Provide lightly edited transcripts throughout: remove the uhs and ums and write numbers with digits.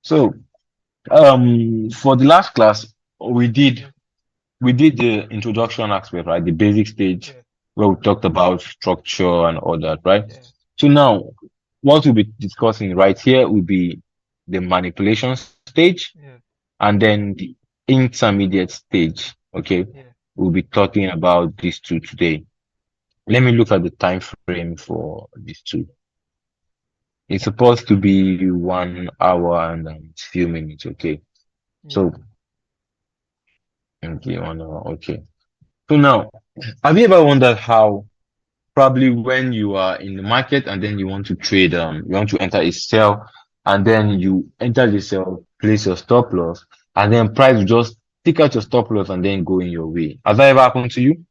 So, for the last class, we did we did the introduction aspect, right? The basic stage Yeah, where we talked about structure and all that, right? yeah, So now, what we'll be discussing right here will be the manipulation stage yeah, and then the intermediate stage. Okay, yeah. we'll be talking about these two today. Let me look at the time frame for these two. It's supposed to be 1 hour and few minutes. Okay, Yeah. so okay, 1 hour. Okay. So now, have you ever wondered how probably when you are in the market and then you want to trade, you want to enter a sell, and then you enter the sell, place your stop loss, and then price will just take out your stop loss and then go in your way. Has that ever happened to you?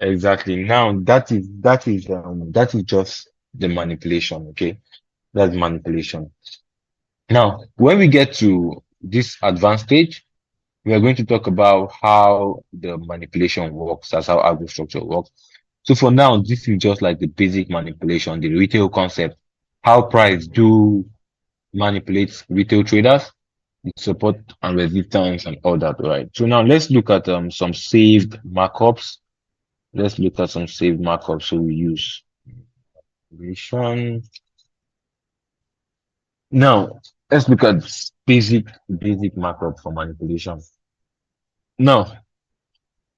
Exactly. Now that is just the manipulation. Okay, that's manipulation. Now, when we get to this advanced stage, we are going to talk about how the manipulation works. That's how algo structure works. So for now, this is just like the basic manipulation, the retail concept, how price do manipulate retail traders, the support and resistance and all that, right? So now let's look at some saved markups. Let's look at some saved markups. So we use manipulation. Now let's look at basic markup for manipulation. Now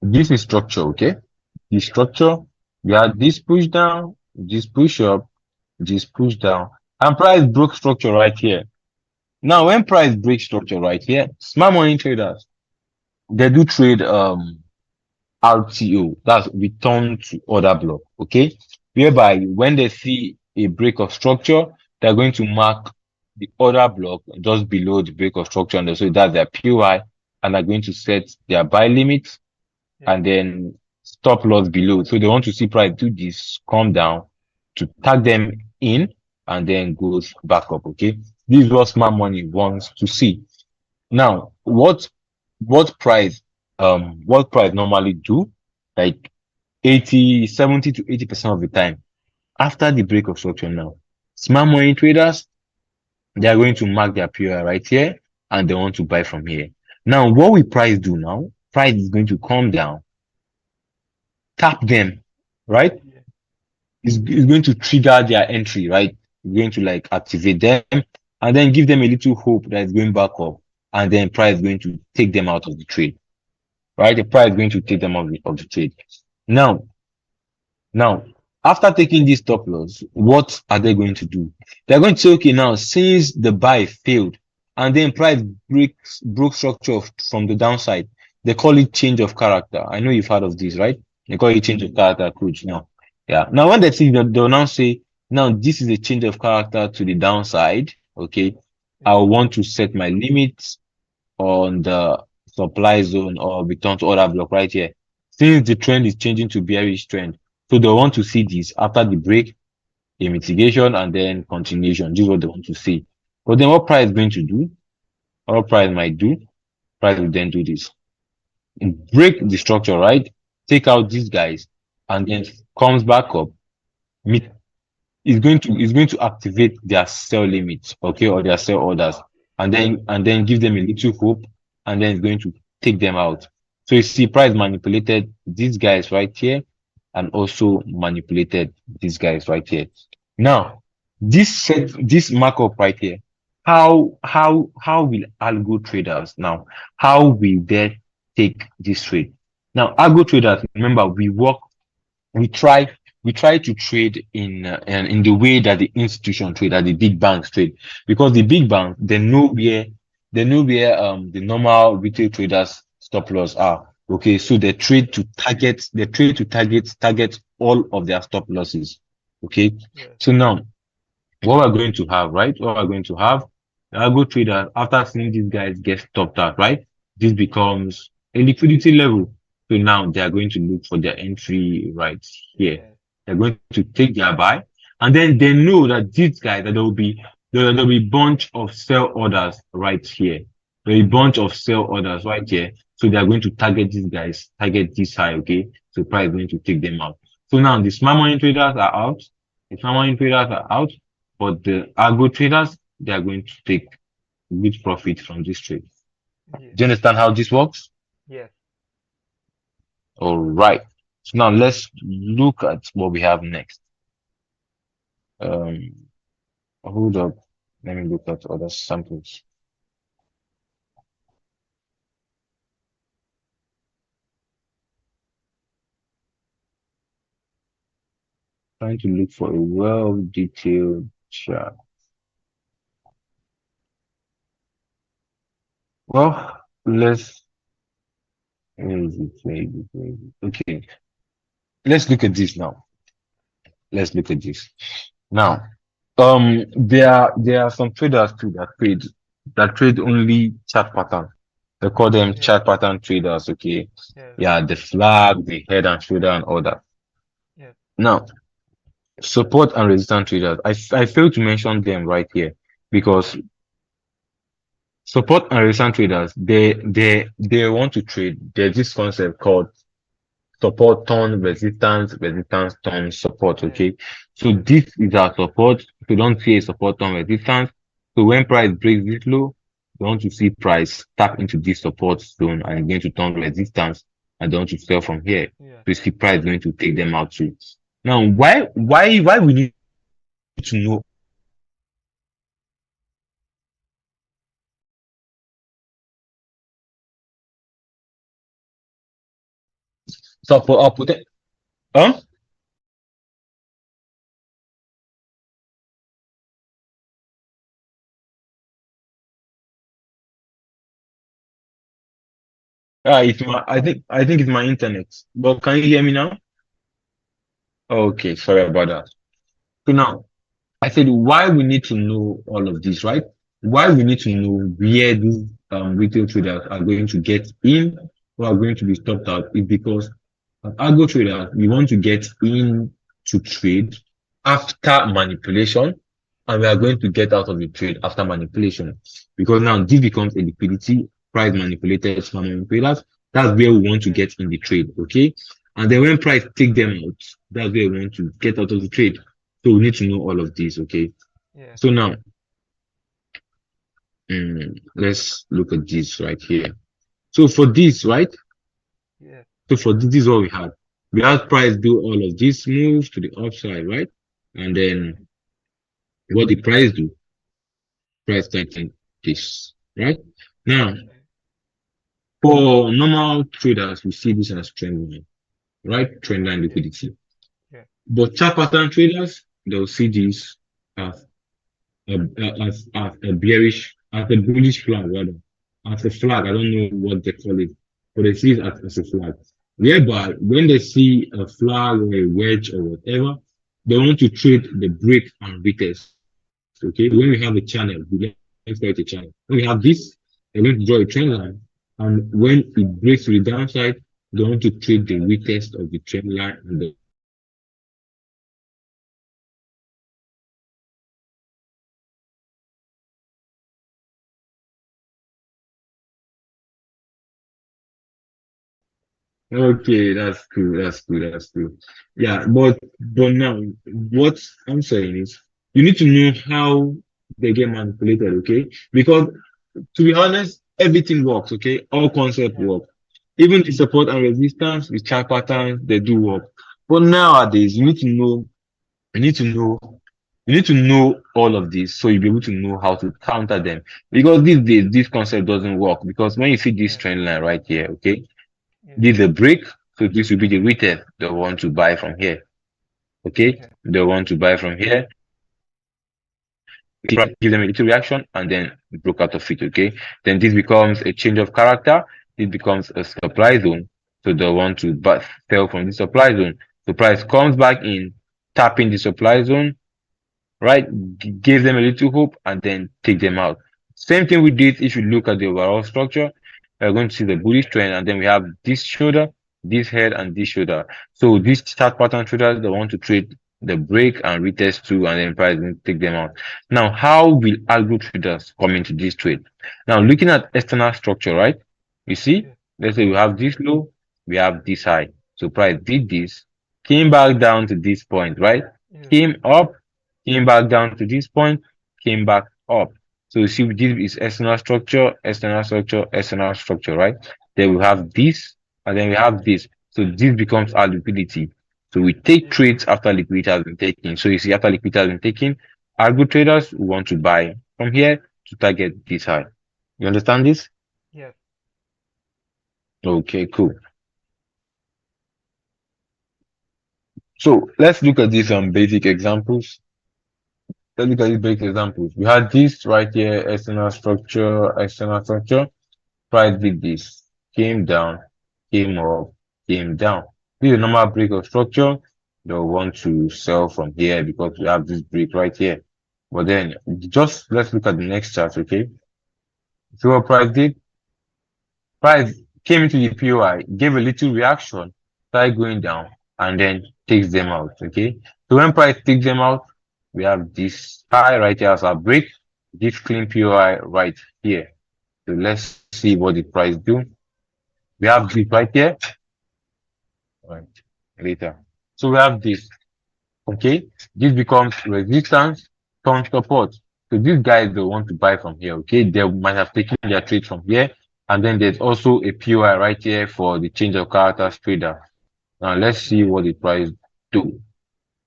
this is structure, okay? The structure, we had this push down, this push up, this push down, and price broke structure right here. Now, when price breaks structure right here, smart money traders, they do trade RTO, that's return to order block, okay? Whereby when they see a break of structure, they're going to mark the order block just below the break of structure, and so that's their PY, and they're going to set their buy limit Yeah. and then stop loss below. So they want to see price do this, come down to tag them in and then goes back up. Okay. This is what smart money wants to see. Now, what? what price normally do, like 70 to 80% of the time after the break of structure now, smart money traders, they are going to mark their POI right here and they want to buy from here. Now, what will price do now? Price is going to come down, tap them, right? Yeah. It's going to trigger their entry, right? It's going to like activate them and then give them a little hope that it's going back up. And then price is going to take them out of the trade, right? The price is going to take them out of the trade. Now, Now, after taking this stop loss, what are they going to do? They're going to say, okay, now since the buy failed and then price broke structure from the downside, they call it change of character. I know you've heard of this, right? They call it change of character approach now. Yeah. Now, when they see that, they'll now say, now this is a change of character to the downside. Okay. I Yeah. want to set my limits on the supply zone or return to order block right here. Since the trend is changing to bearish trend, so they want to see this after the break, a mitigation, and then continuation. This is what they want to see. But then what price is going to do, or what price might do, price will then do this. Break the structure, right? Take out these guys, and then comes back up, meet Yeah. is going to activate their sell limits, okay, or their sell orders, and then give them a little hope, and then it's going to take them out. So you see, price manipulated these guys right here, and also manipulated these guys right here. Now, this markup right here, how will algo traders now? How will they take this trade? Now, algo traders, remember, we try we try to trade in the way that the institution trade, that the big banks trade, because the big banks, they know where the normal retail traders stop loss are. Okay, so they trade to target all of their stop losses. Okay, Yes. so now what we're going to have, right? What we're going to have, the algo trader, after seeing these guys get stopped out, right? This becomes a liquidity level. So now they are going to look for their entry right here. Yeah. They're going to take their buy, and then they know that these guys that there will be bunch of sell orders right here. There will be bunch of sell orders right here. So they are going to target these guys, target this high, okay? So price is going to take them out. So now the smart money traders are out. The smart money traders are out, but the algo traders, they are going to take good profit from this trade. Yes. Do you understand how this works? Yes. All right. So now let's look at what we have next. Um, hold up. Let me look at other samples. Trying to look for a well-detailed chart. Well, where is it? Where is it? Where is it? Okay, let's look at this now. Let's look at this. Now, there are some traders too that trade only chart pattern. They call them Yeah. chart pattern traders. Okay, Yes. yeah, the flag, the head and shoulder, and all that. Yes. Now, support and resistance traders. I failed to mention them right here because support and resistance traders, they want to trade. There's this concept called support turn resistance, resistance turn support. Yeah. Okay, so this is our support. If you don't see a support turn resistance, so when price breaks this low, you want to see price tap into this support zone and going to turn resistance, and they want to sell from here. Yeah. So you see price going to take them out too. Now, why we need to know support or huh? I think it's my internet. But can you hear me now? Okay, sorry about that. So now I said why we need to know all of this, right? Why we need to know where these retail traders are going to get in or are going to be stopped out is because as algo traders, we want to get in to trade after manipulation, and we are going to get out of the trade after manipulation because now this becomes a liquidity price manipulated smart traders, that's where we want to Yeah. get in the trade, okay? And then when price take them out, that's where we want to get out of the trade. So we need to know all of this, okay? Yeah. So now, let's look at this right here. So for this, right? Yeah. So for this is what we had. We had price do all of this move to the upside, right? And then what the price do? Price tighten this, right? Now, Yeah. for normal traders, we see this as trend line, right? Trend line Yeah. liquidity. Yeah. But chart pattern traders, they'll see this as as a bearish, as a bullish flag, rather. As a flag, I don't know what they call it, but they see it as a flag. Whereby, when they see a flag or a wedge or whatever, they want to trade the break and retest. Okay, so when we have a channel, let's call it a channel. When we have this, they're going to draw a trend line, and when it breaks to the downside, they want to trade the retest of the trend line and the upside. So when they see this trend line and the retest of the trend line, they want to trade the upside and the retest of the trend line. Okay, that's cool. That's cool. That's cool. Yeah, but now what I'm saying is you need to know how they get manipulated, okay? Because to be honest, everything works, okay? All concepts Yeah. work. Even the support and resistance with chart patterns, they do work. But nowadays, you need to know, you need to know all of this so you'll be able to know how to counter them. Because these days, this concept doesn't work. Because when you see this Yeah. trend line right here, okay? Yeah. This is a break, so this will be the retest they want to buy from here. Okay, Yeah. they want to buy from here. Give them a little reaction and then broke out of it. Okay, then this becomes a change of character. It becomes a supply zone. So they want to sell from the supply zone. The price comes back in, tapping the supply zone, right? Give them a little hope and then take them out. Same thing with this. If you look at the overall structure, we're going to see the bullish trend, and then we have this shoulder, this head, and this shoulder. So these chart pattern traders, they want to trade the break and retest too, and then price and take them out. Now, how will algo traders come into this trade? Now, looking at external structure, right? You see, Yeah. let's say we have this low, we have this high. So price did this, came back down to this point, right? Yeah. Came up, came back down to this point, came back up. So you see, this is external structure, external structure, external structure, right? Then we have this, and then we have this. So this becomes our liquidity. So we take Yeah. trades after liquidity has been taken. So you see, after liquidity has been taken, our good traders who want to buy from here to target this high. You understand this? Yeah. Okay, cool. So let's look at these basic examples. Let's look at these basic examples. We had this right here, external structure, external structure. Price did this, came down, came up, came down. This is a normal break of structure. They'll want to sell from here because we have this break right here. But then just let's look at the next chart, okay? See what price did? Price came into the POI, gave a little reaction, started going down, and then takes them out, okay? So when price takes them out, we have this high right here as our break, this clean POI right here. So let's see what the price do. We have this right here, right, later. So we have this, okay? This becomes resistance, turn support. So these guys, they want to buy from here, okay? They might have taken their trade from here. And then there's Yeah. also a POI right here for the change of characters trader. Now let's see Okay. what the price do.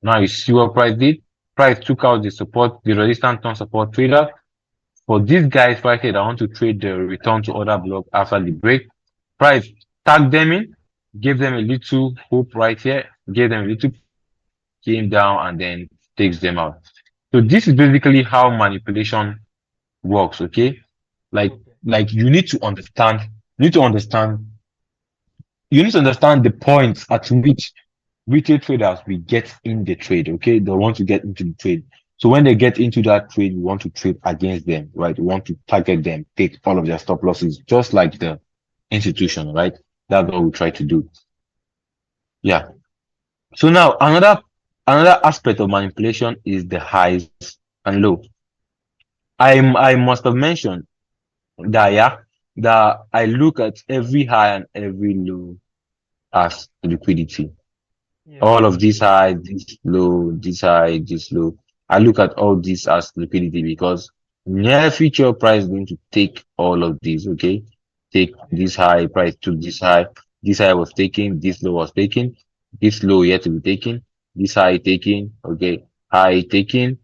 Now you see what price did? Price took out the support, the resistance turn support trader. For these guys right here that want to trade the return to order block after the break, price tag them in, give them a little hope right here, give them a little came down and then takes them out. So this is basically how manipulation works, okay? Like Okay. like you need to understand you need to understand the points at which retail traders will get in the trade, okay? They want to get into the trade. So when they get into that trade, we want to trade against them, right? We want to target them, take all of their stop losses, just like the institution, right? That's what we try to do. Yeah. So now another aspect of manipulation is the highs and low. I must have mentioned that, yeah, that I look at every high and every low as liquidity. Yeah. All of this high, this low, this high, this low. I look at all this as liquidity because near future price is going to take all of these, okay? Take this Yeah. high, price took this high was taken, this low was taken, this low yet to be taken, this high taken, okay? High taken,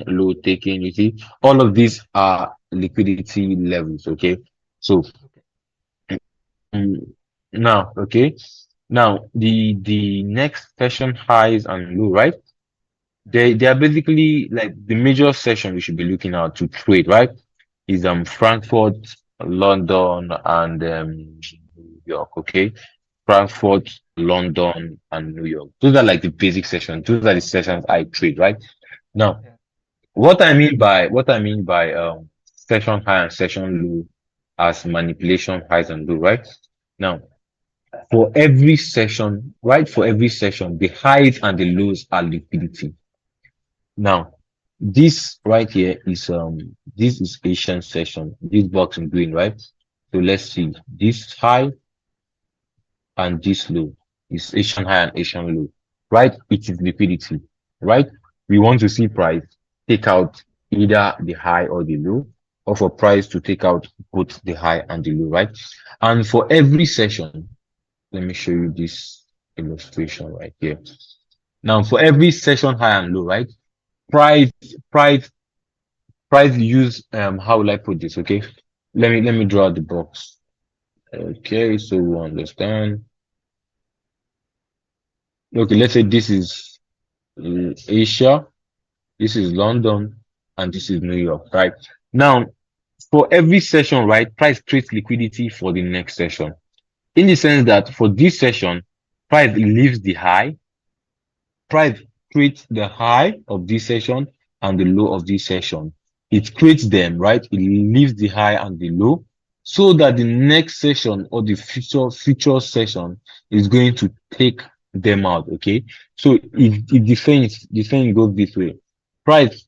low taken, you see? All of these are liquidity levels, okay? So Okay. Mm, now, okay. Now, the next session highs and low, right? They are basically like the major session we should be looking at to trade, right? Is Frankfurt, London, and New York, okay? Frankfurt, London, and New York. Those are like the basic sessions. Those are the sessions I trade, right? Now, Yeah. what I mean by session high and session low as manipulation highs and low, right? Now, for every session, right? For every session, the highs and the lows are liquidity. Now, this right here is this is Asian session. This box in green, right? So let's see. This high and this low is Asian high and Asian low, right? It is liquidity, right? We want to see Yeah. price take out either the high or the low, or for price to take out both the high and the low, right? And for every session, let me show you this illustration right here. Now, for every session high and low, right? Price, price, price use how will I put this? Okay. Let me draw the box. Okay, so we understand. Okay, let's say this is Asia, this is London, and this is New York, right? Now, for every session, right, price creates liquidity for the next session. In the sense that for this session, price leaves the high, price creates the high of this session and the low of this session. It creates them, right? It leaves the high and the low so that the next session or the future session is going to take them out. Okay. So it defends goes this way. Price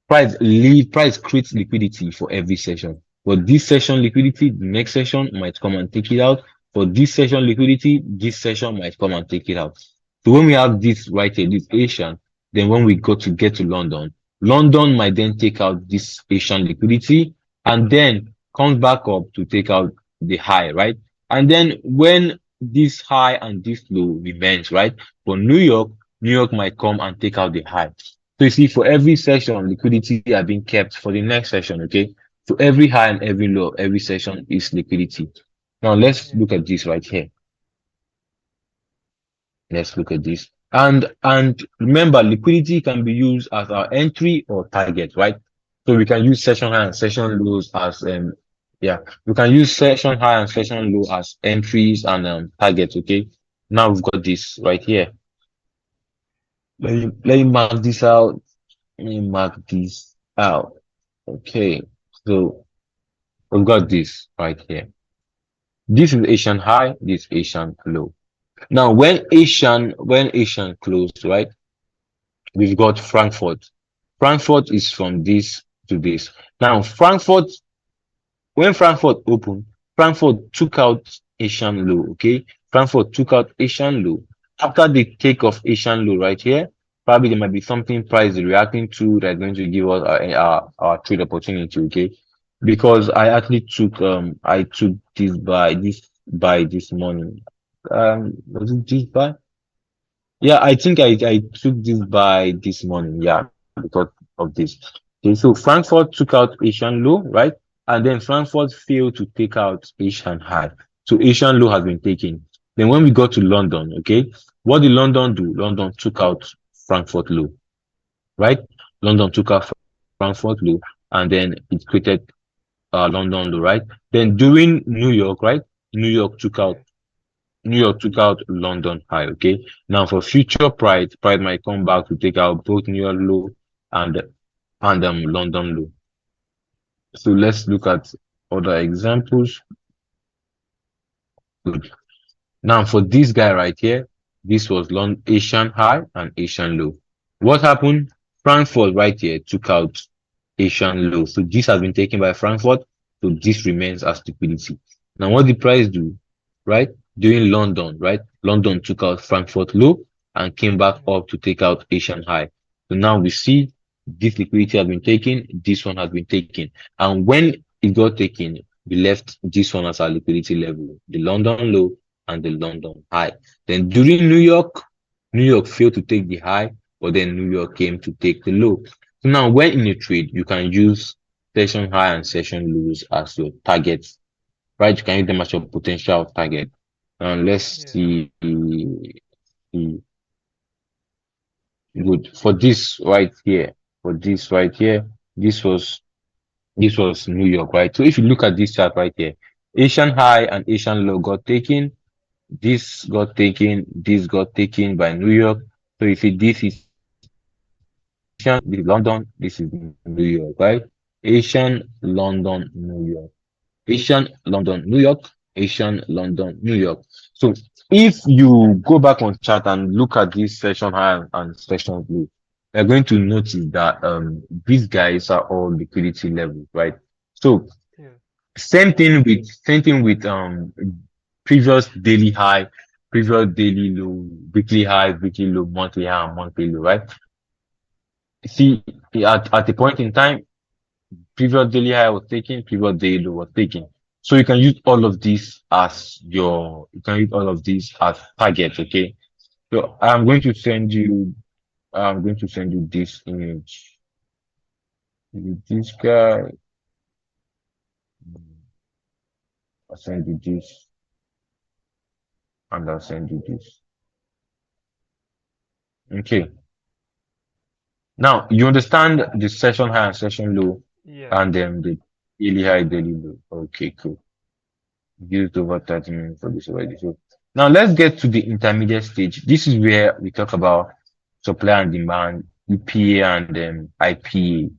price creates liquidity for every session. For this session liquidity, the next session might come and take it out. For this session liquidity, this session might come and take it out. So when we have this right here, this Asian, then when we get to London, London might then take out this Asian liquidity and then comes back up to take out the high, right? And then when this high and this low remains, right? For New York, New York might come and take out the high. So you see, for every session, liquidity are being kept for the next session, okay? So every high and every low, every session is liquidity. Now let's Yeah. look at this right here. Let's look at this. And remember, liquidity can be used as our entry or target, right? So we can use session high and session lows as yeah, we can use session high and session low as entries and targets, okay? Now we've got this right here. Let me mark this out. Let me mark this out. Okay, so we've got this right here. This is Asian high, this is Asian low. Now, when Asian closed, right, we've got Frankfurt. Frankfurt is from this to this. Now, when Frankfurt opened, Frankfurt took out Asian low, okay? Frankfurt took out Asian low. After the take of Asian low right here, probably there might be something price reacting to that's going to give us our trade opportunity, okay? Because I took this morning. Was it this buy? Yeah, I think I took this buy this morning, yeah, because of this. Okay, so Frankfurt took out Asian low, right? And then Frankfurt failed to take out Asian high. So Asian low has been taken. Then when we got to London, okay, what did London do? London took out Frankfurt low, right? London took out Frankfurt low, and then it created London low, right? Then during New York, right? New York took out Yeah. New York took out London high. Okay. Now for future Pride might come back to take out both New York low and London low. So let's look at other examples. Good. Now for this guy right here, this was Asian high and Asian low. What happened? Frankfurt right here took out Asian low. So this has been taken by Frankfurt. So this remains as liquidity. Now, what the price do, right? During London, right? London took out Frankfurt low and came back Mhm. up to take out Asian high. So now we see this liquidity has been taken, this one has been taken. And when it got taken, we left this one as our liquidity level, the London low and the London high. Then during New York failed to take the high, but then New York came to take the low. So now when in a trade, you can use session high and session lows as your targets, right? You can use them as your potential target. And let's Yeah. see, good for this right here. For this right here, this was this was New York, right? So if you look at this chart right here, Asian high and Asian low got taken. This got taken. This got taken by New York. So you see, this is Asian, this is London, this is New York, right? Asian, London, New York. Asian, London, New York, Asian, London, New York. So if you go back on chart and look at this session high and session low, you're going to notice that these guys are all liquidity levels, right? So Yeah. same thing with previous daily high, previous daily low, weekly high, weekly low, monthly high, and monthly low, right? See, at a point in time, previous daily high was taken, previous daily low was taken. So you can use all of these as you can use all of these as targets, okay? So I'm going to send you this image. This guy, I'll send you this, and I'll send you this. Okay. Now you understand the session high and session low, Yeah. and then the daily high, daily low. Okay, cool. Used over 30 minutes for this already. So now let's get to the intermediate stage. This is where we talk about supply and demand, EPA and IPA.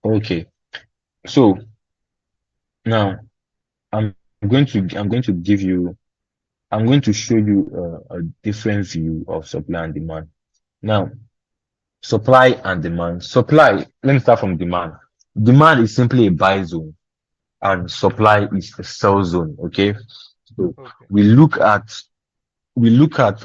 Okay, so now I'm I'm going to give you I'm going to show you a different view of supply and demand. Now, supply and demand. Supply, let me start from demand. Demand is simply a buy zone and supply is a sell zone. Okay. So Okay. we look at we look at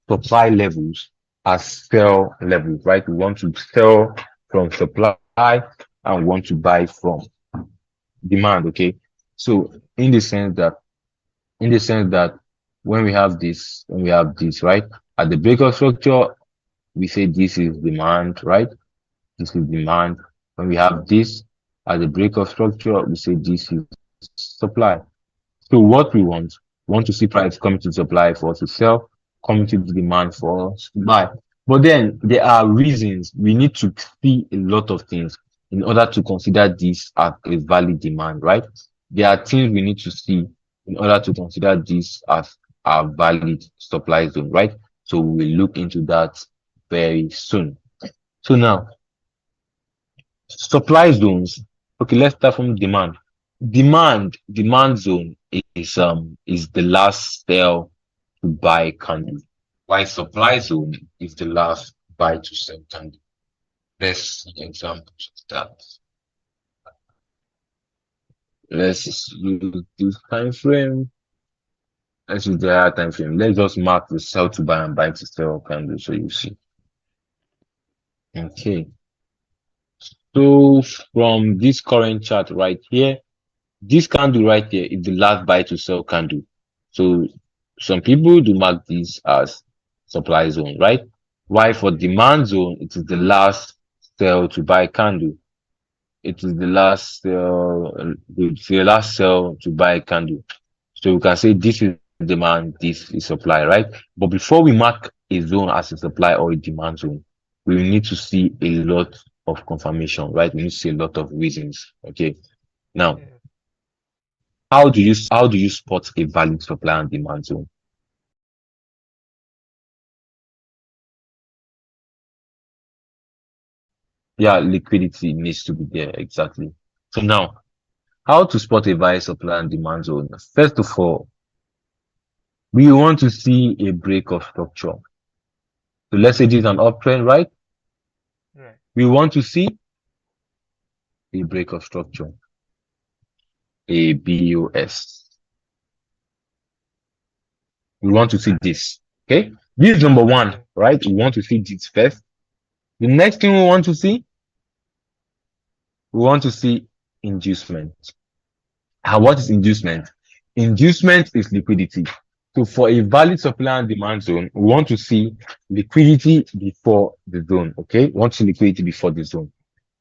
supply levels as sell levels, right? We want to sell from supply and want to buy from demand. Okay. So in the sense that when we have this, right? At the breakout structure, we say this is demand, right? This is demand. When we have this at the breakout structure, we say this is supply. So what we want to see price coming to supply for us to sell, coming to the demand for us to buy. But then there are reasons we need to see a lot of things in order to consider this as a valid demand, right? There are things we need to see in order to consider this as a valid supply zone, right? So we'll look into that very soon. So now, supply zones. Okay, let's start from demand. Demand zone is the last sell to buy candle, while supply zone is the last buy to sell candle. Let's see examples of that. Let's use this time frame. Let's use the higher time frame. Let's just mark the sell to buy and buy to sell candle so you see. Okay. So from this current chart right here, this candle right here is the last buy to sell candle. So some people do mark this as supply zone, right? Why for demand zone, it is the last sell to buy candle. It is the last sell, it's the last sell to buy candle. So we can say this is demand, this is supply, right? But before we mark a zone as a supply or a demand zone, we need to see a lot of confirmation, right? We need to see a lot of reasons. Okay. Now, Yeah. how do you spot a valid supply and demand zone? Yeah, liquidity needs to be there. Exactly. So now, how to spot a valid supply and demand zone? First of all, we want to see a break of structure. So let's say this is an uptrend, right? Right. We want to see a break of structure, a BOS. We want to see this. Okay. This is number one, Okay. right? We want to see this first. The next thing we want to see inducement. What is inducement? Inducement is liquidity. So for a valid supply and demand zone, we want to see liquidity before the zone. Okay. We want to see liquidity before the zone.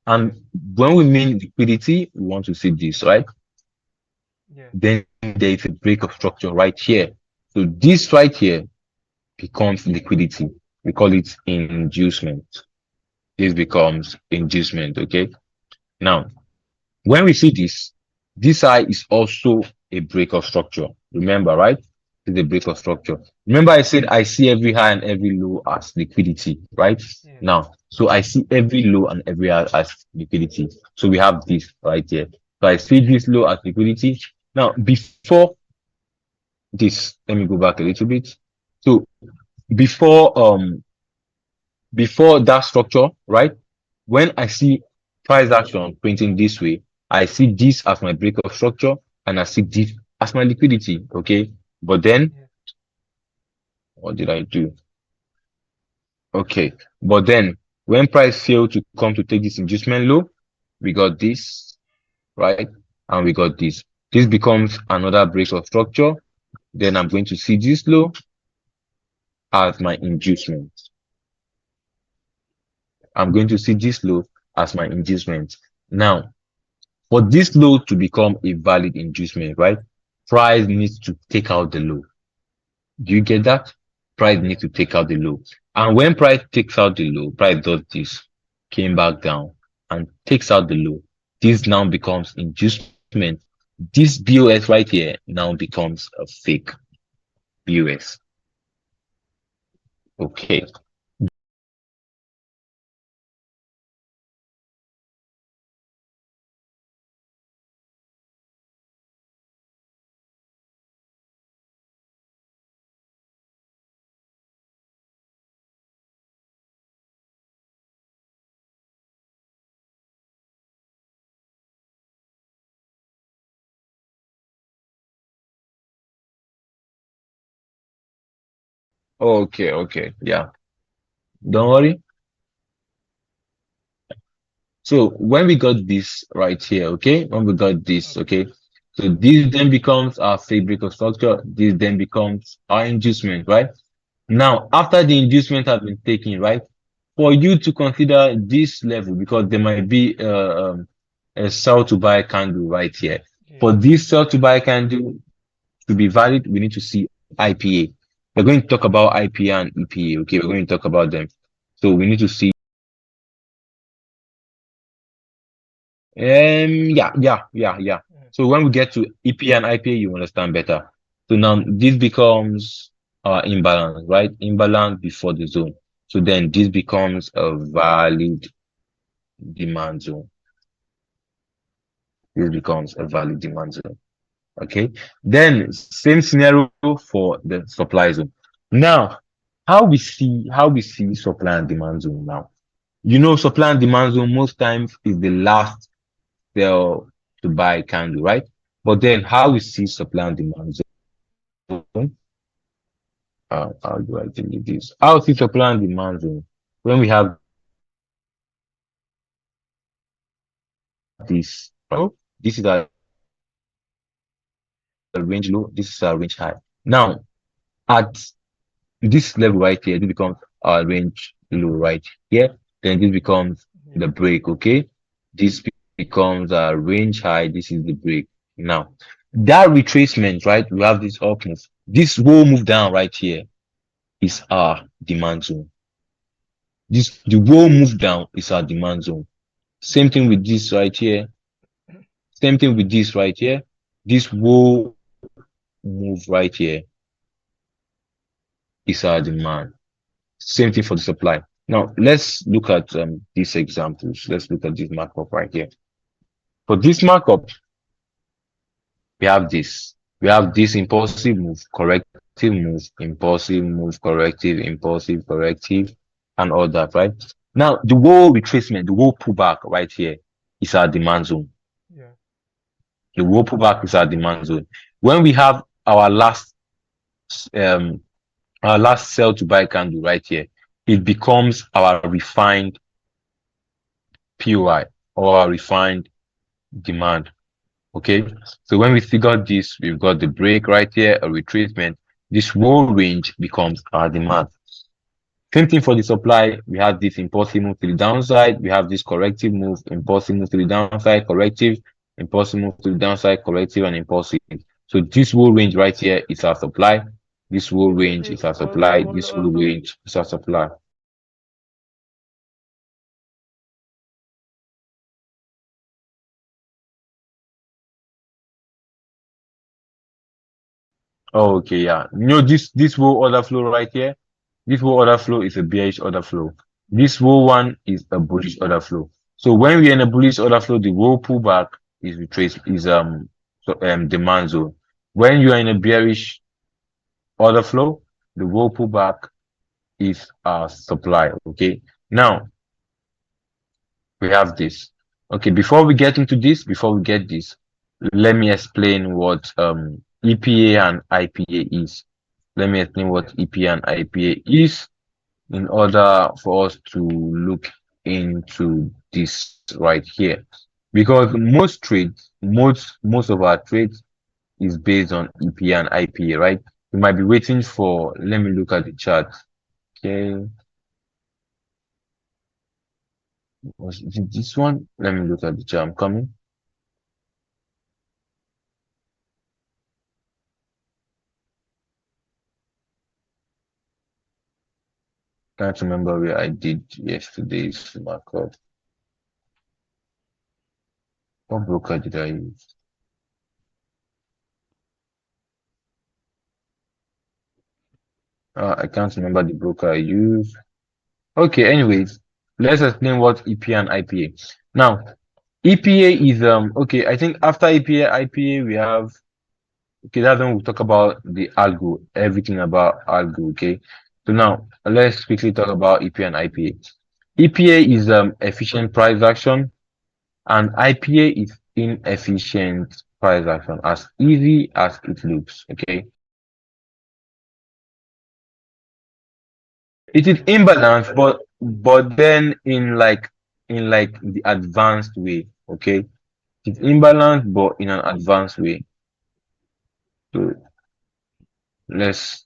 And Yes. when we mean liquidity, we want to see this, right? Yeah. Then there is a break of structure right here. So this right here becomes liquidity. We call it inducement. This becomes inducement. Okay. Now, when we see this high is also a break of structure. Remember, right? It's a break of structure. Remember, I said I see every high and every low as liquidity, right? Yes. Now, so I see every low and every high as liquidity. So we have this right here. So I see this low as liquidity. Now, before this, let me go back a little bit. So before before that structure, right? When I see price action printing this way, I see this as my break of structure and I see this as my liquidity. Okay. But then Yes. what did I do? Okay. But then when price failed to come to take this inducement low, we got this, right? And we got this. This becomes another break of structure. Then I'm going to see this low as my inducement. I'm going to see this low as my inducement. Now, for this low to become a valid inducement, right? Price needs to take out the low. Do you get that? Price Yeah. needs to take out the low. And when price takes out the low, price does this, came back down and takes out the low. This now becomes inducement. This BOS right here now becomes a fake BOS. Okay. Okay, okay. Yeah. Don't worry. So when we got this right here, okay, when we got this, Okay. okay, so this then becomes our fabric of structure. This then becomes our inducement, right? Now, after the inducement has been taken, right, for you to consider this level, because there might be a sell to buy candle right here. For Yes. this sell to buy candle to be valid, we need to see IPA. We're going to talk about IPA and EPA, okay? We're going to talk about them. So we need to see yeah. Mm. So when we get to EPA and IPA, you understand better. So now this becomes imbalance, right? Imbalance before the zone. So then this becomes a valid demand zone. This becomes a valid demand zone. Okay. Then same scenario for the supply zone. Now, how we see supply and demand zone now. You know, supply and demand zone most times is the last sell to buy candle, right? But then how we see supply and demand zone, how do I tell you this? How we see supply and demand zone when we have this, oh, this is a range low, this is a range high. Now, at this level right here, this becomes a range low right here. Then this becomes the Yes. break, okay? This becomes a range high. This is the break. Now, that retracement, right? We have this up move. This whole move down right here is our demand zone. This the whole move down is our demand zone. Same Yes. thing with this right here. Same thing with this right here. This whole move right here is our demand. Same thing for the supply. Now let's look at these examples. Let's look at this markup right here. For this markup, we have this. We have this impulsive move, corrective move, impulsive move, corrective, impulsive, corrective, and all that, right? Now, the whole retracement, the whole pullback right here is our demand zone. Yeah. The whole pullback is our demand zone. When we have um our last sell to buy candle right here, it becomes our refined POI or our refined demand. Okay, so when we figure this, we've got the break right here, a retracement. This whole range becomes our demand. Same thing for the supply. We have this impulsive move to the downside. We have this corrective move, impulsive move to the downside, corrective, impulsive move to the downside, corrective, and impulsive. So this whole range right here is our supply. This whole range Hey, is our supply. hold This whole on. range is our supply. Oh, okay, yeah. You know this whole order flow right here. This whole order flow is a bearish order flow. This whole one is a bullish order flow. So when we're in a bullish order flow, the whole pullback is retrace is demand zone. When you are in a bearish order flow, the whole pullback is supply. Okay. Now we have this. Okay, before we get into this, before we get this, let me explain what EPA and IPA is. Let me explain what Yeah. EPA and IPA is in order for us to look into this right here. Because most trades, most of our trades is based on EPA and IPA, right? You might be waiting for, let me look at the chart. Okay. Was it this one? Let me look at the chart. I'm coming. Can't remember where I did yesterday's markup. What broker did I use? I can't remember the broker I used. Okay, anyways, let's explain what EPA and IPA. Now, EPA is okay, I think after EPA, IPA we have okay, that's when we talk about the algo, everything about algo, okay. So now let's quickly talk about EPA and IPA. EPA is efficient price action and IPA is inefficient price action, as easy as it looks, okay. It is imbalanced, but then in like the advanced way, okay. It's imbalanced, but in an advanced way. So let's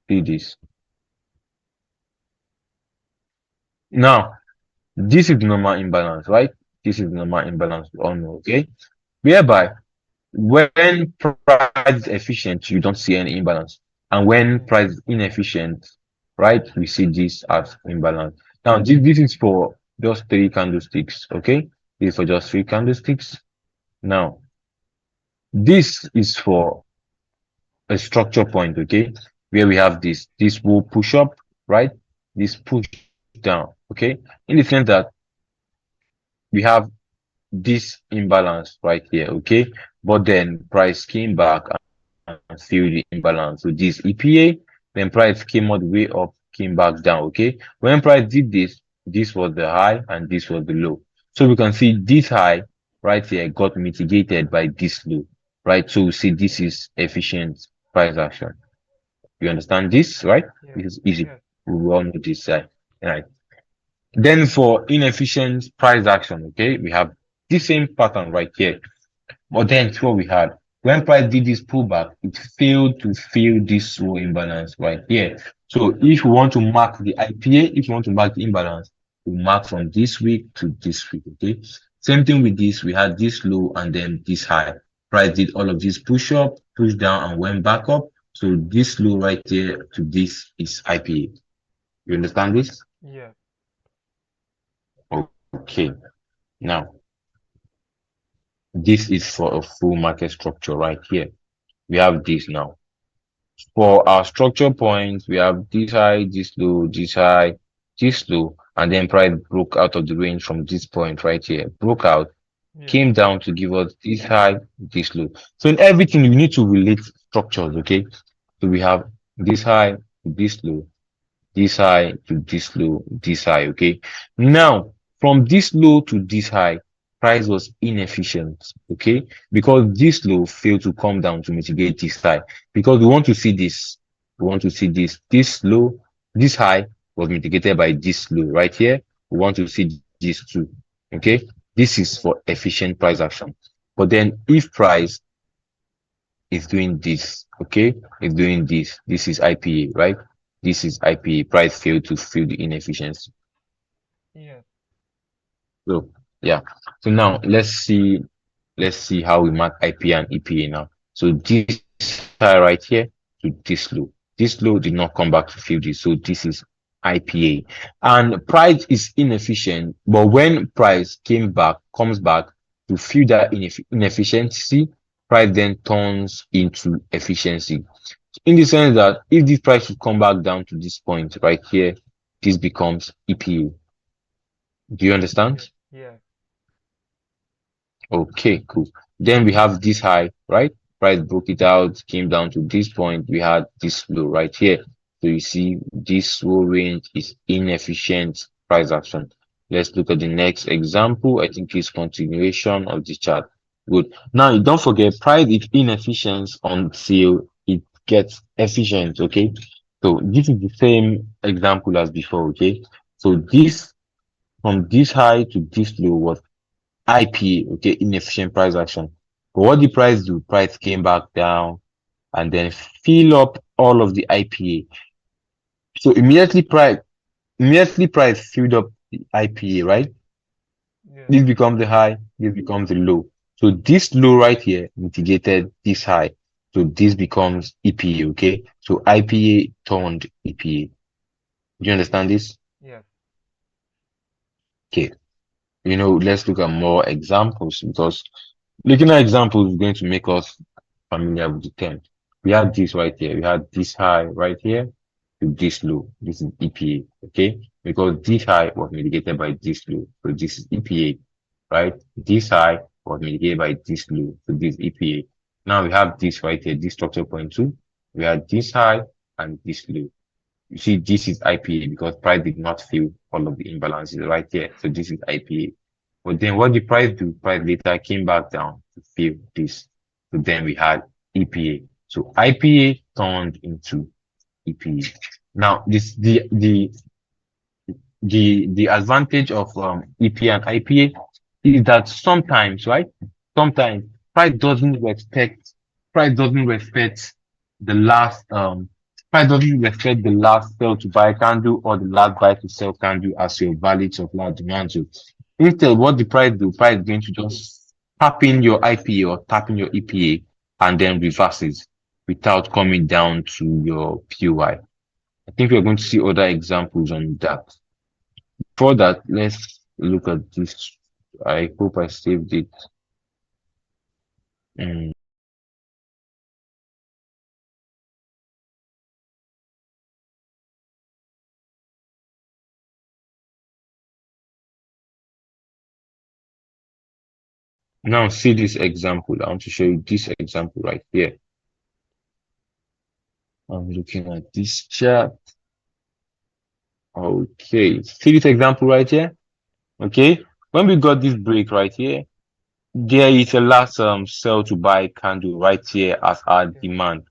see this. Now, this is normal imbalance, right? This is normal imbalance, we all know, okay? Whereby when price is efficient, you don't see any imbalance. And when Yeah. price is inefficient, right, we see this as imbalance. Now, this is for just three candlesticks, okay? This is for just three candlesticks. Now, this is for a structure point, okay, where we have this will push up, right, this push down, okay, in the sense that we have this imbalance right here, okay, but then price came back and filled the imbalance with this EPA, then price came all the way up, came back down, okay. When price did this, this was the high and this was the low, so we can see this high right here got mitigated by this low, right. So we see this is efficient price action. You understand this, right? Yeah. This is easy. Yeah. We all know this side, right? Then for inefficient price action, okay, we have the same pattern right here. But then it's what we had. When price did this pullback, it failed to fill this slow imbalance right here. So if you want to mark the IPA, if you want to mark the imbalance, we mark from this week to this week, okay? Same thing with this. We had this low and then this high. Price did all of this push up, push down, and went back up. So this low right there to this is IPA. You understand this? Yeah. Okay. Now, this is for a full market structure right here. We have this now. For our structure points, we have this high, this low, this high, this low, and then price broke out of the range from this point right here, broke out, Yes. came down to give us this high, this low. So in everything, you need to relate structures, okay? So we have this high, this low, this high to this low, this high, okay? Now, from this low to this high, price was inefficient, okay? Because this low failed to come down to mitigate this high. Because we want to see this, we want to see this, this low, this high was mitigated by this low right here. We want to see this too, okay? This is Yes. for efficient price action. But then if price is doing this, okay, is doing this, this is IPA, right? This is IPA. Price failed to fill the inefficiency. Yes. So yeah. So now let's see how we mark IPA and EPA now. So this high right here to this low. This low did not come back to fill this. So this is IPA. And price is inefficient, but when price comes back to fill that inefficiency, price then turns into efficiency. In the sense that if this price should come back down to this point right here, this becomes EPA. Do you Yes. understand? Yes. Okay, cool. Then we have this high, right? Price broke it out, came down to this point. We had this low right here. So you see this low range is inefficient price action. Let's look at the next example. I think it's continuation of the chart. Good. Now don't forget price is inefficient until it gets efficient. Okay. So this is the same example as before. Okay. So this from this high to this low was IPA, okay, inefficient price action. But what the price do? Price came back down and then fill up all of the IPA. So immediately price filled up the IPA, right? Yes. This becomes the high, this becomes the low. So this low right here mitigated this high. So this becomes EPA, okay? So IPA turned EPA. Do you understand this? Yes. Okay. Let's look at more examples because looking at examples is going to make us familiar with the term. We had this right here. We had this high right here to this low. This is EPA, okay? Because this high was mitigated by this low. So this is EPA, right? This high was mitigated by this low. So this is EPA. Now we have this right here, this structure point two. We had this high and this low. You see, this is IPA because price did not fill all of the imbalances right here. So this is IPA. But then what the price do? Price later came back down to fill this. So then we had EPA. So IPA turned into EPA. Now this the advantage of EPA and IPA is that sometimes, right? Sometimes price doesn't respect price doesn't respect the last price doesn't respect the last sell to buy candle or the last buy to sell candle as your valid supply demand. So instead, what the price do? Price is going to just tap in your IPA or tap in your EPA and then reverses without coming down to your POI. I think we're going to see other examples on that. For that, let's look at this. I hope I saved it. Mm. Now see this example. I want to show you this example right here. I'm looking at this chart. Okay, see this example right here. Okay, when we got this break right here, there is a last sell to buy candle right here as our Yes. demand.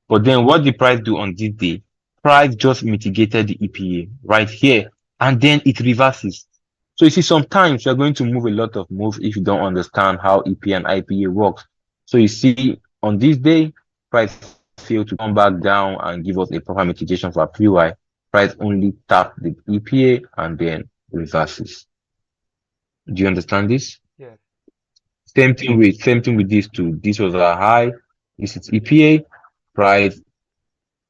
But then what the price do on this day? Price just mitigated the EPA right here, and then it reverses. So you see, sometimes you're going to move a lot of moves if you don't understand how EPA and IPA works. So you see, on this day, price failed to come back down and give us a proper mitigation for our PY. Price only tap the EPA and then reverses. Do you understand this? Yes. Same thing with these two. This was a high. This is EPA. Price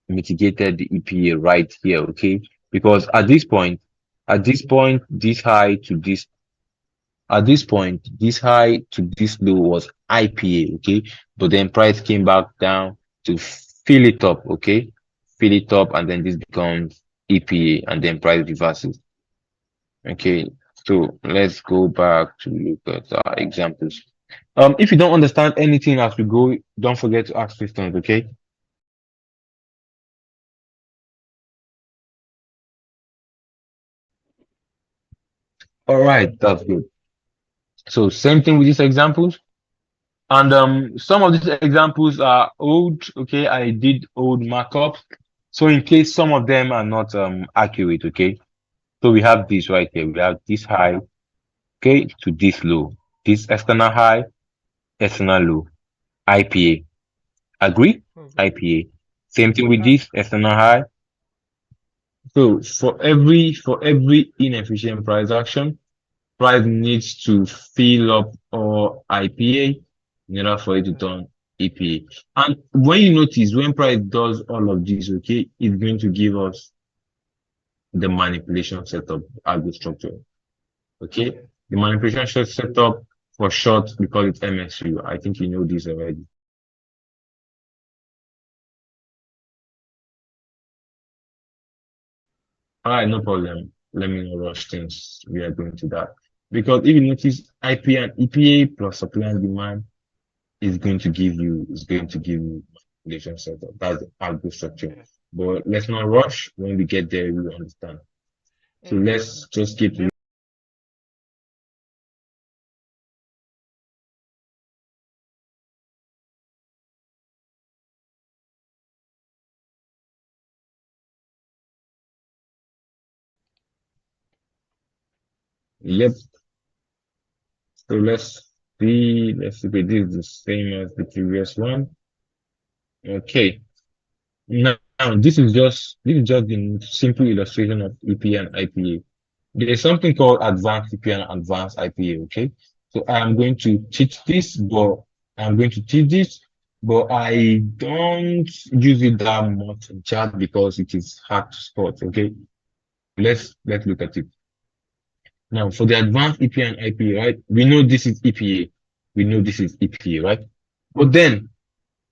mitigated the EPA right here. Okay, because at this point, this high to this at this point, this high to this low was IPA. Okay, but then price came back down to fill it up. Okay, fill it up, and then this becomes EPA, and then price reverses. Okay, so let's go back to look at our examples. If you don't understand anything as we go, don't forget to ask questions, okay? All right, that's good. So same thing with these examples. And some of these examples are old, okay? I did old markups. So in case some of them are not accurate, okay? So we have this right here. We have this high, okay, to this low. This external high, external low, IPA. Agree? Okay. IPA. Same thing with Uh, this external high. So for every inefficient price action, price needs to fill up or IPA in order for it to yes. turn EPA. And when you notice when price does all of this, okay, it's going to give us the manipulation setup algo structure. Okay. Yes. The manipulation setup for short, we call it MSU. I think you know this already. All right, no problem. Let me not rush things. We are going to that. Because if you notice IP and EPA plus supply and demand is going to give you manipulation setup. That's the algo structure. Yes. But let's not rush. When we get there, we will understand. So Yes. let's just keep Just yep. So let's see if this is the same as the previous one. Okay. Now this is just the simple illustration of EP and IPA. There is something called advanced EP and advanced IPA. Okay, so I'm going to teach this, but I don't use it that much in chat because it is hard to spot. Okay, let's look at it now. For the advanced EP and IPA, right? We know this is EPA. We know this is EPA, right? But then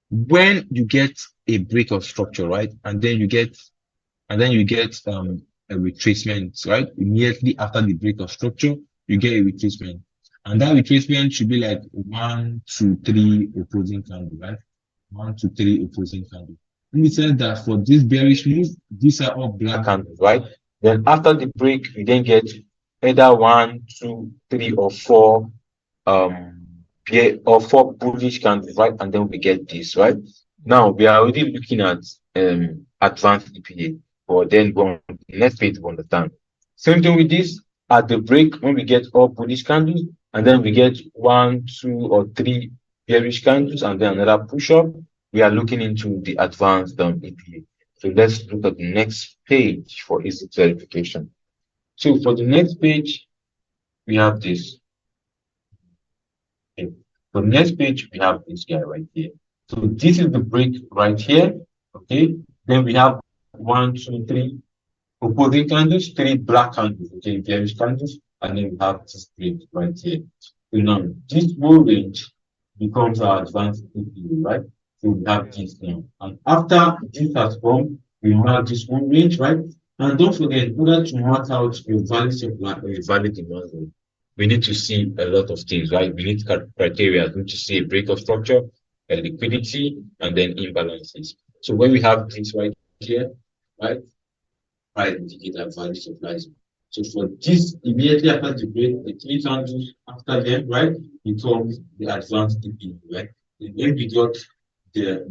when you get a break of structure, right, and then you get a retracement, right? Immediately after the break of structure, you get a retracement. And that retracement should be like 1 2 3 opposing candle, right? 1 2 3 opposing candle. And we said that for this bearish move, these are all black candles, right? Then after the break, you then get either 1 2 3 or um four bullish candles, right? And then we get this, right? Now we are already looking at advanced EPA, but then go on the next page to understand. Same thing with this at the break when we get all bullish candles, and then we get 1 2 or 3 bearish candles, and then another push up. We are looking into the advanced EPA. So let's look at the next page for easy verification. So for the next page, we have this. Okay. For the next page, we have this guy right here. So this is the break right here. Okay. Then we have 1 2 3 opposing candles, 3 black candles, okay, bearish candles, and then we have this break right here. So now this whole range becomes our advanced EPA, right? So we have yes. this now. And after this has formed, we have this whole range, right? And don't forget, in order to mark out your value supply or your value demand zone, we need to see a lot of things, right? We need criteria. We need to see a break of structure, a liquidity, and then imbalances. So when we have this right here, right? Price indicator value supplies. So for this, immediately after the break, the 3 candles after them, right, becomes the advanced DP, right? And when we got the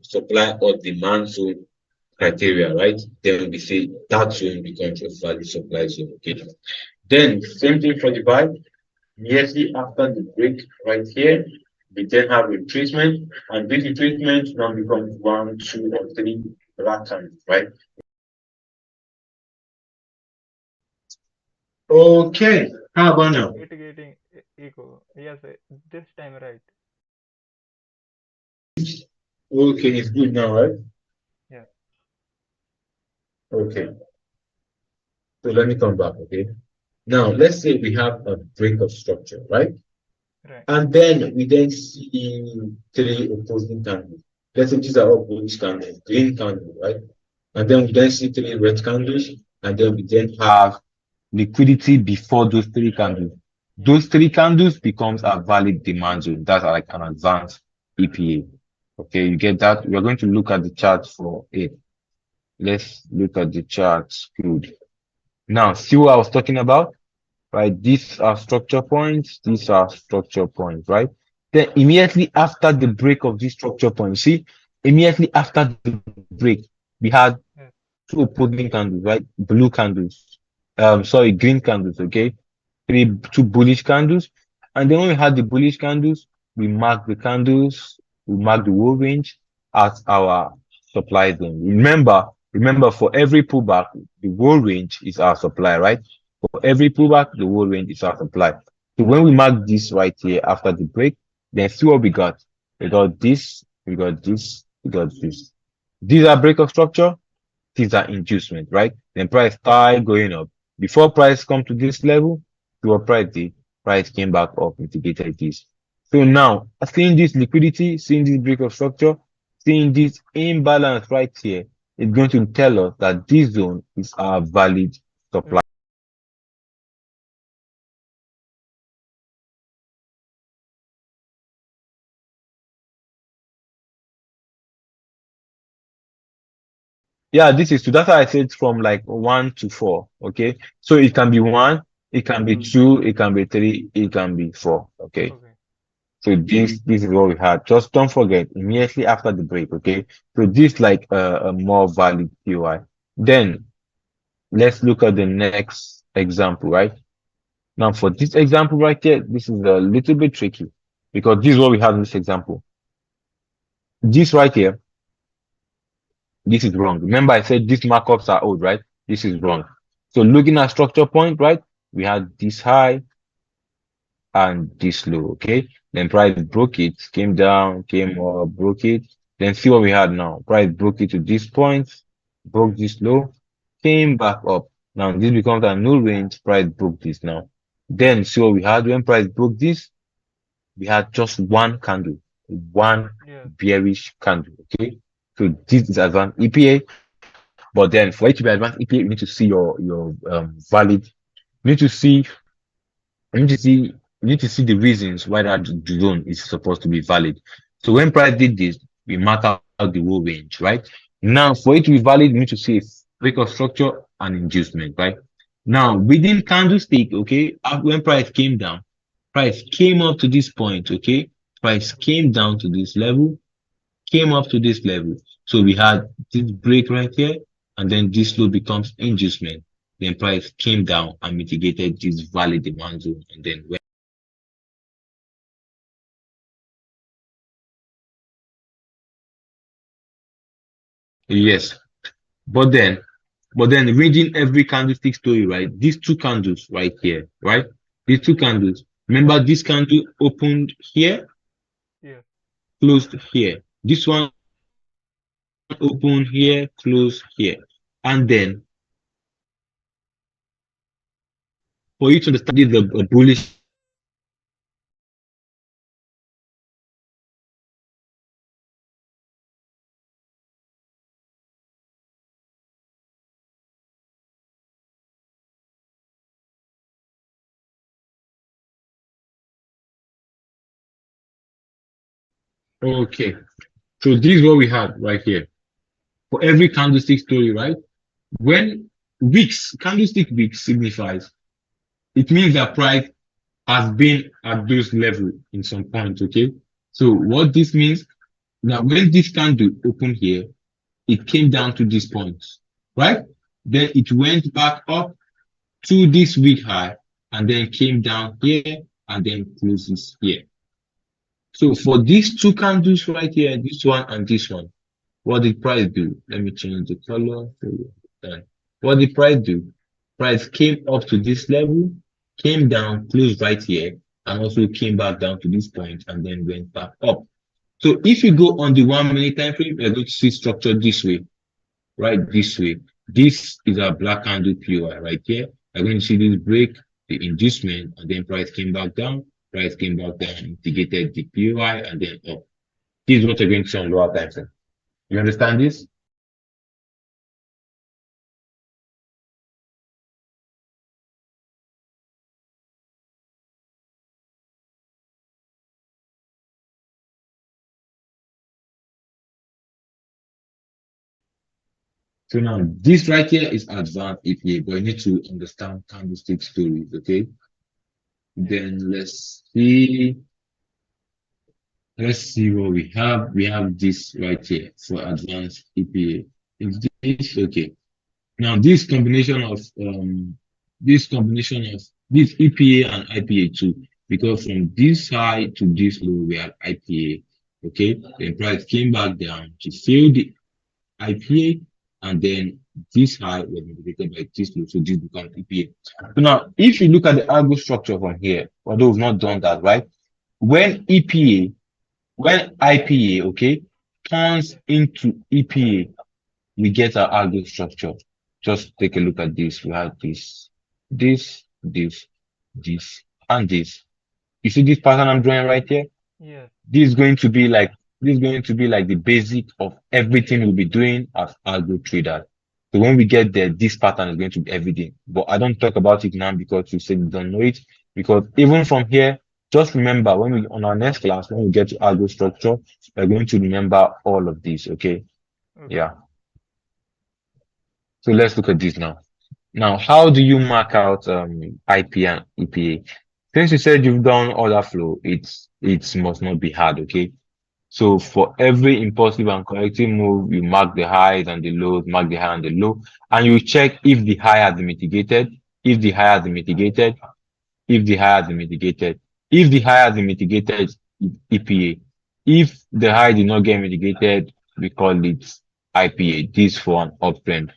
supply or demand zone criteria, right? Then we say that zone becomes a value supply zone. Okay. Then same thing for the buy. Immediately after the break right here, we then have retracement, and this retracement now becomes 1 2 or 3 black candles, right? Okay, how about now? It getting echo. Yes. This time right. Okay, it's good now, right? Yeah. Okay, so let me come back, okay? Now, let's say we have a break of structure, right? Right. And then we then see 3 opposing candles. Let's say these are all bullish candles, green candle, right? And then we then see 3 red candles, and then we then have liquidity before those three candles. Yeah. Those three candles becomes a valid demand zone. That's like an advanced EPA. Okay, you get that? We are going to look at the chart for it. Let's look at the charts. Good. Now, see what I was talking about? Right? These are structure points. These are structure points, right? Then immediately after the break of this structure point, see, immediately after the break, we had Yes. two opposing candles, right? Blue candles. Sorry, green candles, okay? Two bullish candles. And then when we had the bullish candles, we marked the candles, we marked the whole range as our supply zone. Remember, for every pullback, the whole range is our supply, right? For every pullback, the whole range is our supply. So when we mark this right here after the break, then see what we got. We got this, we got this, we got this. These are break of structure, these are inducement, right? Then price start going up. Before price come to this level, to what price did, price came back up, mitigated this. So now, seeing this liquidity, seeing this break of structure, seeing this imbalance right here, it's going to tell us that this zone is our valid supply. Yeah, this is two. That's why I said from like 1 to 4. Okay. So it can be 1, it can be 2, it can be 3, it can be 4. Okay. Okay. So this is what we had. Just don't forget immediately after the break, okay? So this like a more valid POI. Then let's look at the next example, right? Now for this example right here, this is a little bit tricky because this is what we have in this example. This right here, this is wrong. Remember I said these markups are old, right? This is wrong. So looking at structure point, right? We had this high and this low, okay? Then price broke it, came down, came up, broke it. Then see what we had now. Price broke it to this point, broke this low, came back up. Now this becomes a new range. Price broke this now. Then see what we had when price broke this. We had just one candle, one Yes. bearish candle. Okay, so this is advanced EPA. But then for it to be advanced EPA, you need to see your valid. You need to see you need to see you need to see the reasons why that zone is supposed to be valid. So when price did this, we mark out the whole range, right? Now, for it to be valid, you need to see a break of structure and inducement, right? Now, within candlestick, okay, when price came down, price came up to this point, okay? Price came down to this level, came up to this level. So we had this break right here, and then this low becomes inducement. Then price came down and mitigated this valid demand zone, and then went. Yes, but then, reading every candlestick story, right? These two candles right here, right? These two candles. Remember, this candle opened here, Yes. closed here. This one opened here, closed here. And then, for you to understand this, a bullish. Okay, so this is what we have right here. For every candlestick story, right? When wicks, candlestick wick signifies, it means that price has been at those level in some point, okay? So what this means, now when this candle opened here, it came down to this point, right? Then it went back up to this week high and then came down here and then closes here. So for these two candles right here, this one and this one, what did price do? Let me change the color. So you understand. What did price do? Price came up to this level, came down, closed right here, and also came back down to this point and then went back up. So if you go on the 1 minute time frame, you're going to see structure this way, right? This way. This is our black candle POI right here. You're going to see this break, the inducement, and then price came back down, price came back down, indicated the POI, and then up. This is what you're going to see on lower time frame. You understand this? So now this right here is advanced EPA, but you need to understand candlestick stories, okay? Yeah. Then let's see what we have. We have this right here for advanced EPA. Is this okay? Now this combination of this EPA and IPA too, because from this high to this low we have IPA. Okay, then price came back down to fill the IPA, and then this high was indicated by this low, so this becomes EPA. So now, if you look at the algo structure from here, although we've not done that, right? When EPA, when IPA, okay, turns into EPA, we get our algo structure. Just take a look at this. We have this, and this. You see this pattern I'm drawing right here? Yes. This is going to be like the basic of everything we'll be doing as algo traders. So when we get there, this pattern is going to be everything. But I don't talk about it now because you said you don't know it. Because even from here, just remember when we on our next class, when we get to algo structure, we're going to remember all of this. Okay. Okay. Yeah. So let's look at this now. Now, how do you mark out IP and EPA? Since you said you've done order flow, it must not be hard, okay? So Yeah. for every impulsive and corrective move, you mark the highs and the lows, mark the high and the low, and you check if the high has been mitigated, if the high has been mitigated, if the high has been mitigated, if the high has been mitigated, EPA. If the high did not get mitigated, we call it IPA. This for an uptrend,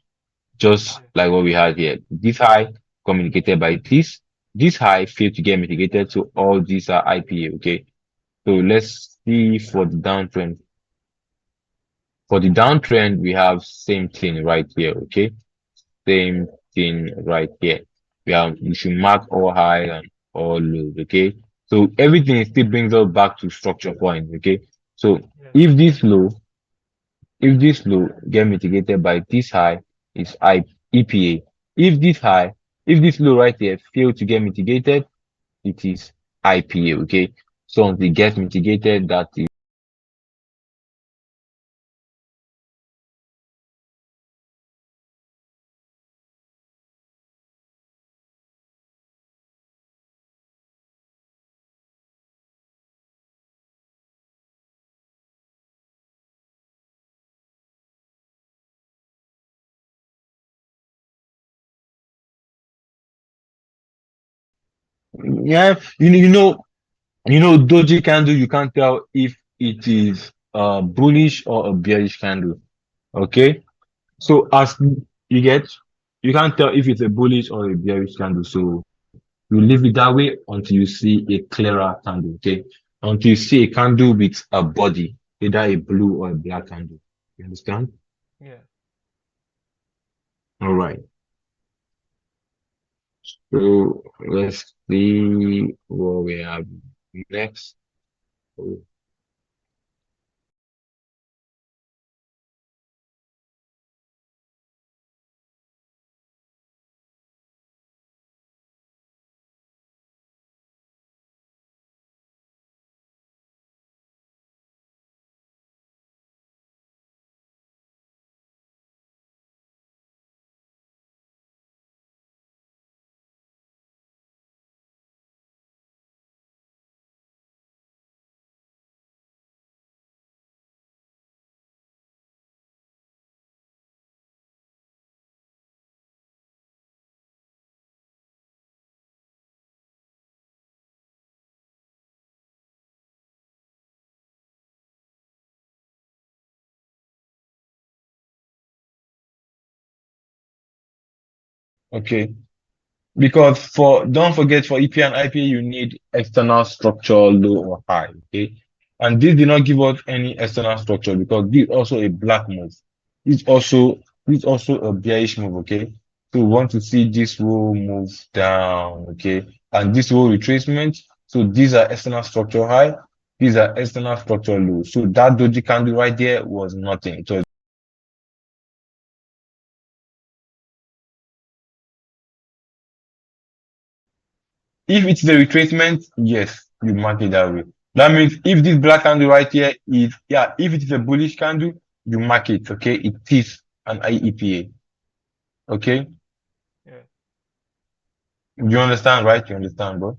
just Yeah. like what we had here. This high communicated by this high failed to get mitigated, so all these are IPA, okay? So let's see for the downtrend. For the downtrend, we have same thing right here, okay? Same thing right here. We should mark all high and all low, okay? So everything still brings us back to structure point, okay? So Yes. if this low if this low get mitigated by this high, is EPA. If this high, if this low right here fail to get mitigated, it is IPA. Okay. So until it gets mitigated, that is yeah. Doji candle. You can't tell if it is bullish or a bearish candle. Okay. So Okay. as you get, you can't tell if it's a bullish or a bearish candle. So you leave it that way until you see a clearer candle, okay? Until you see a candle with a body, either a blue or a black candle. You understand? Yeah. All right. So let's see what we have next. Okay. Because don't forget for EP and IPA, you need external structure, low or high. Okay. And this did not give us any external structure because this is also a black move. This also a bearish move. Okay. So we want to see this will move down. Okay. And this will retracement. So these are external structure high. These are external structure low. So that doji candle right there was nothing. So if it's the retracement, yes, you mark it that way. That means if this black candle right here is, yeah, if it is a bullish candle, you mark it, okay? It is and IEPA. Okay, Yeah. you understand, right? You understand, bro?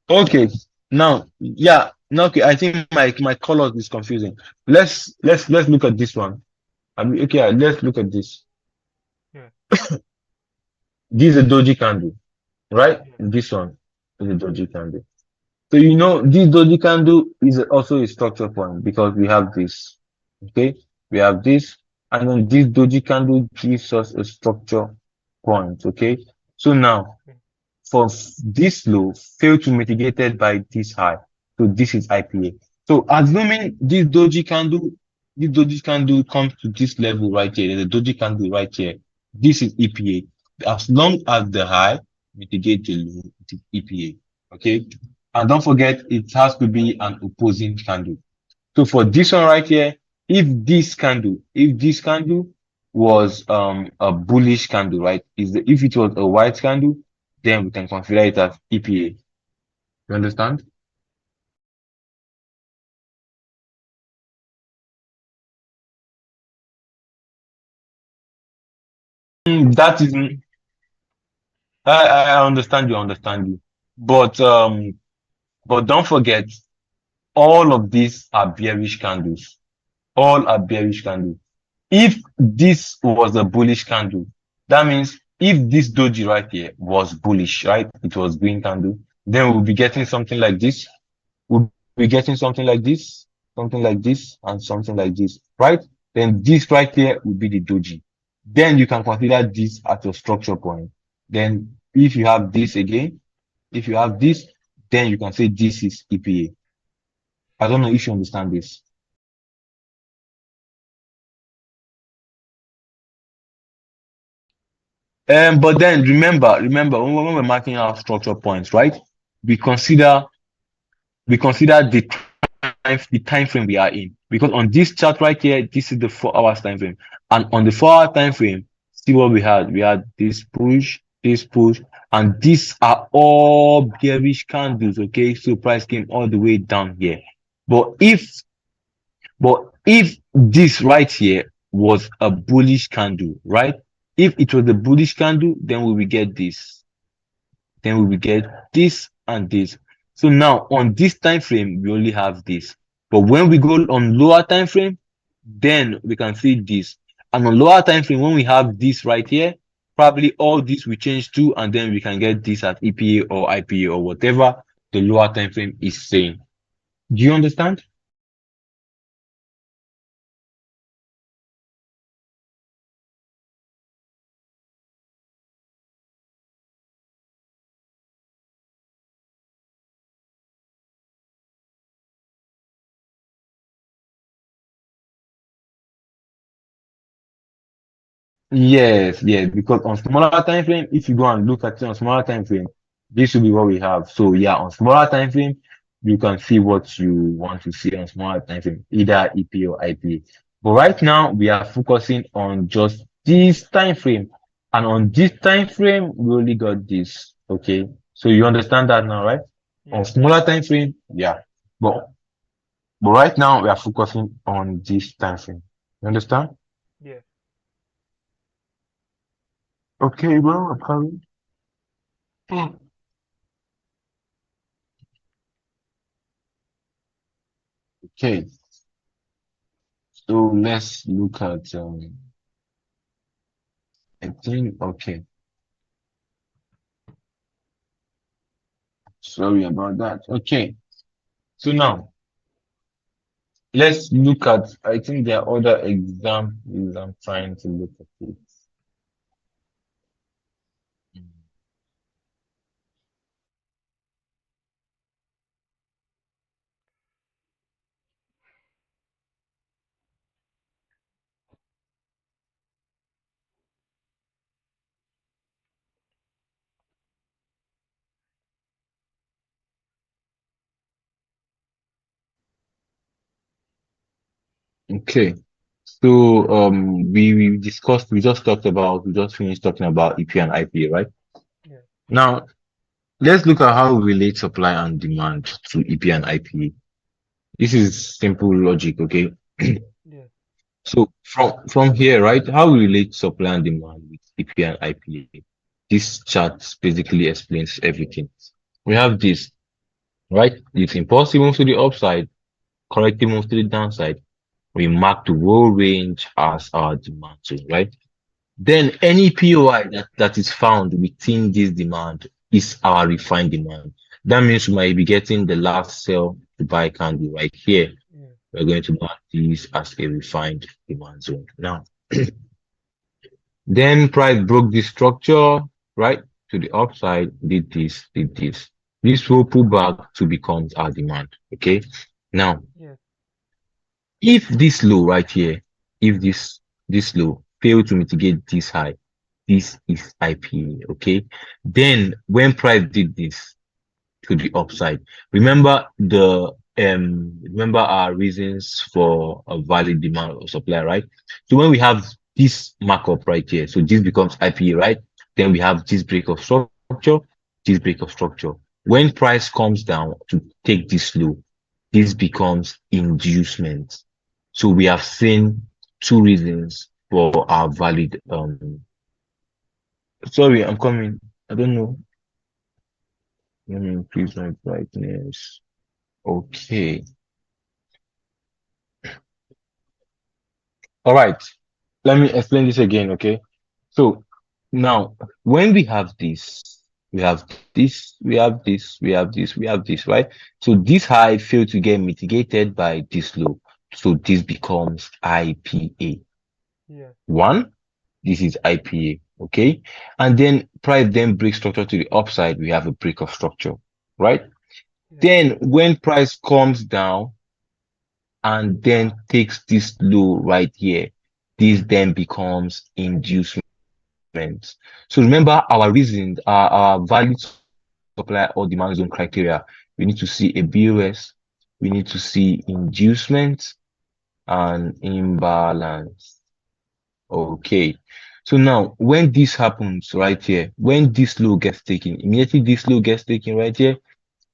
Okay, now, yeah, no, okay. I think my color is confusing. Let's look at this one. I mean, okay, let's look at this. Yeah. This is a doji candle, right? Yeah. This one is a doji candle. So you know this doji candle is also a structure point because we have this. Okay, we have this, and then this doji candle gives us a structure point. Okay, so now Okay. for this low failed to mitigated by this high. So this is IPA. So assuming this doji candle comes to this level right here, there's a doji candle right here. This is EPA. As long as the high mitigate the low, it is EPA. Okay. And don't forget it has to be an opposing candle. So for this one right here, if this candle was a bullish candle, right? If it was a white candle, then we can consider it as EPA. You understand? That is, I understand you. But but don't forget, all of these are bearish candles. All are bearish candles. If this was a bullish candle, that means if this doji right here was bullish, right? It was green candle, then we'll be getting something like this. We'll be getting something like this, and something like this, right? Then this right here will be the doji. Then you can consider this as your structure point. Then if you have this again, if you have this, then you can say this is EPA. I don't know if you understand this. But then remember when we're marking our structure points, right? We consider we consider the time frame we are in because on this chart right here, this is the 4 hours time frame, and on the 4 hour time frame, see what we had. We had this push, and these are all bearish candles. Okay, so price came all the way down here. But if this right here was a bullish candle, right? If it was a bullish candle, then we will get this. Then we will get this and this. So now on this time frame, we only have this. But when we go on lower time frame, then we can see this. And on lower time frame, when we have this right here, probably all this will change too, and then we can get this at EPA or IPA or whatever the lower time frame is saying. Do you understand? Yes, because on smaller time frame, if you go and look at it on smaller time frame, this will be what we have. So yeah, on smaller time frame, you can see what you want to see on smaller time frame, either EP or IP. But right now, we are focusing on just this time frame, and on this time frame, we only got this. Okay, so you understand that now, right? On Yeah. smaller time frame, yeah, but but right now we are focusing on this time frame. You understand? Yeah. Okay, bro, probably. Okay. So let's look at I think okay. Sorry about that. Okay. So now let's look at I think there are other examples I'm trying to look at it. Okay. So we just talked about we just finished talking about EP and IP, right? Yeah. Now let's look at how we relate supply and demand to EP and IP. This is simple logic, okay? Yes. So from here, right, how we relate supply and demand with CPI and IPA. This chart basically explains everything. We have this, right? If impulse moves to the upside, corrective moves to the downside, we mark the whole range as our demand zone, right? Then any POI that is found within this demand is our refined demand. That means we might be getting the last sell to buy candle right here. Yes. We're going to mark this as a refined demand zone. Now, then price broke this structure, right, to the upside, did this, did this. This will pull back to become our demand. Okay. Now, Yes. if this low right here, if this low fail to mitigate this high, this is IPA. Okay. Then when price did this to the upside, remember our reasons for a valid demand or supply, right? So when we have this markup right here, so this becomes IPA, right? Then we have this break of structure, this break of structure. When price comes down to take this low, this becomes inducement. So we have seen two reasons for our valid sorry, I'm coming. I don't know. Let me increase my brightness. Okay. All right. Let me explain this again, okay? So now, when we have this, we have this, we have this, we have this, we have this, right? So this high failed to get mitigated by this low. So this becomes IPA. Yes. One, this is IPA, okay? And then price then breaks structure to the upside, we have a break of structure, right? Yes. Then when price comes down and then takes this low right here, this then becomes inducement. So remember our reasons, our valid supply or demand zone criteria. We need to see a BOS, we need to see inducement and imbalance. Okay. So now when this happens right here, when this low gets taken, immediately this low gets taken right here,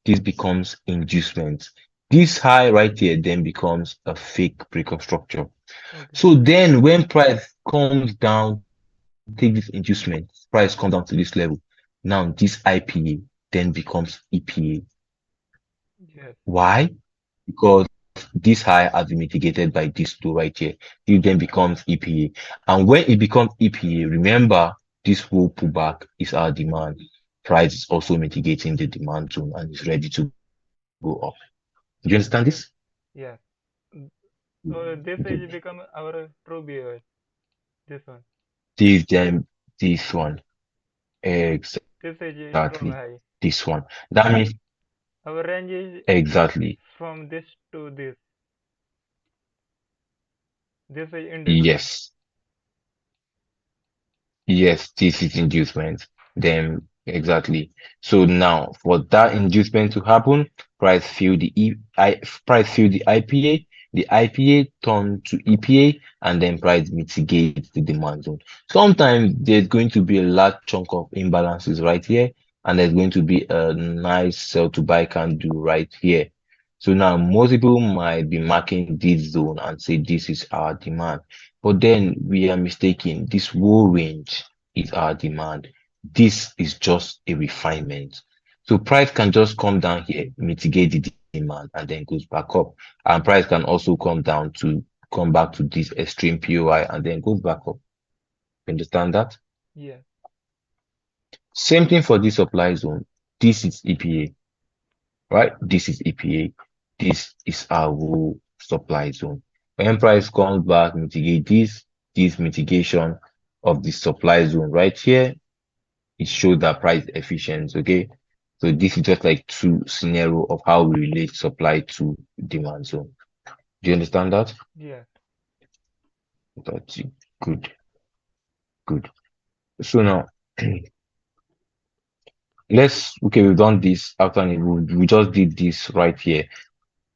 this becomes inducement. This high right here then becomes a fake breakup structure. Okay. So then when price comes down, take this inducement, price comes down to this level. Now this IPA then becomes EPA. Yes. Why? Because this high has been mitigated by this low right here. It then becomes EPA. And when it becomes EPA, remember this whole pullback is our demand. Price is also mitigating the demand zone and is ready to go up. Do you understand this? Yes. Mm, so this Okay. is become our true BOS. This one. This then this one. This is a Exactly. strong high. This one. That means Our range is exactly. from this to this. This is inducement. Yes. Yes, this is inducement. Then exactly. So now for that inducement to happen, price fill the IPA, the IPA turn to EPA, and then price mitigates the demand zone. Sometimes there's going to be a large chunk of imbalances right here, and there's going to be a nice sell to buy candle right here. So now most people might be marking this zone and say this is our demand. But then we are mistaken. This whole range is our demand. This is just a refinement. So price can just come down here, mitigate the demand, and then goes back up. And price can also come back to this extreme POI and then goes back up. Understand that? Yes. Same thing for this supply zone. This is EPA, right? This is EPA. This is our whole supply zone. When price comes back, mitigate this mitigation of the supply zone right here, it shows that price efficient. Okay. So this is just like two scenario of how we relate supply to demand zone. Do you understand that? Yes. That's it. Good, good. So now okay, we've done this after we just did this right here.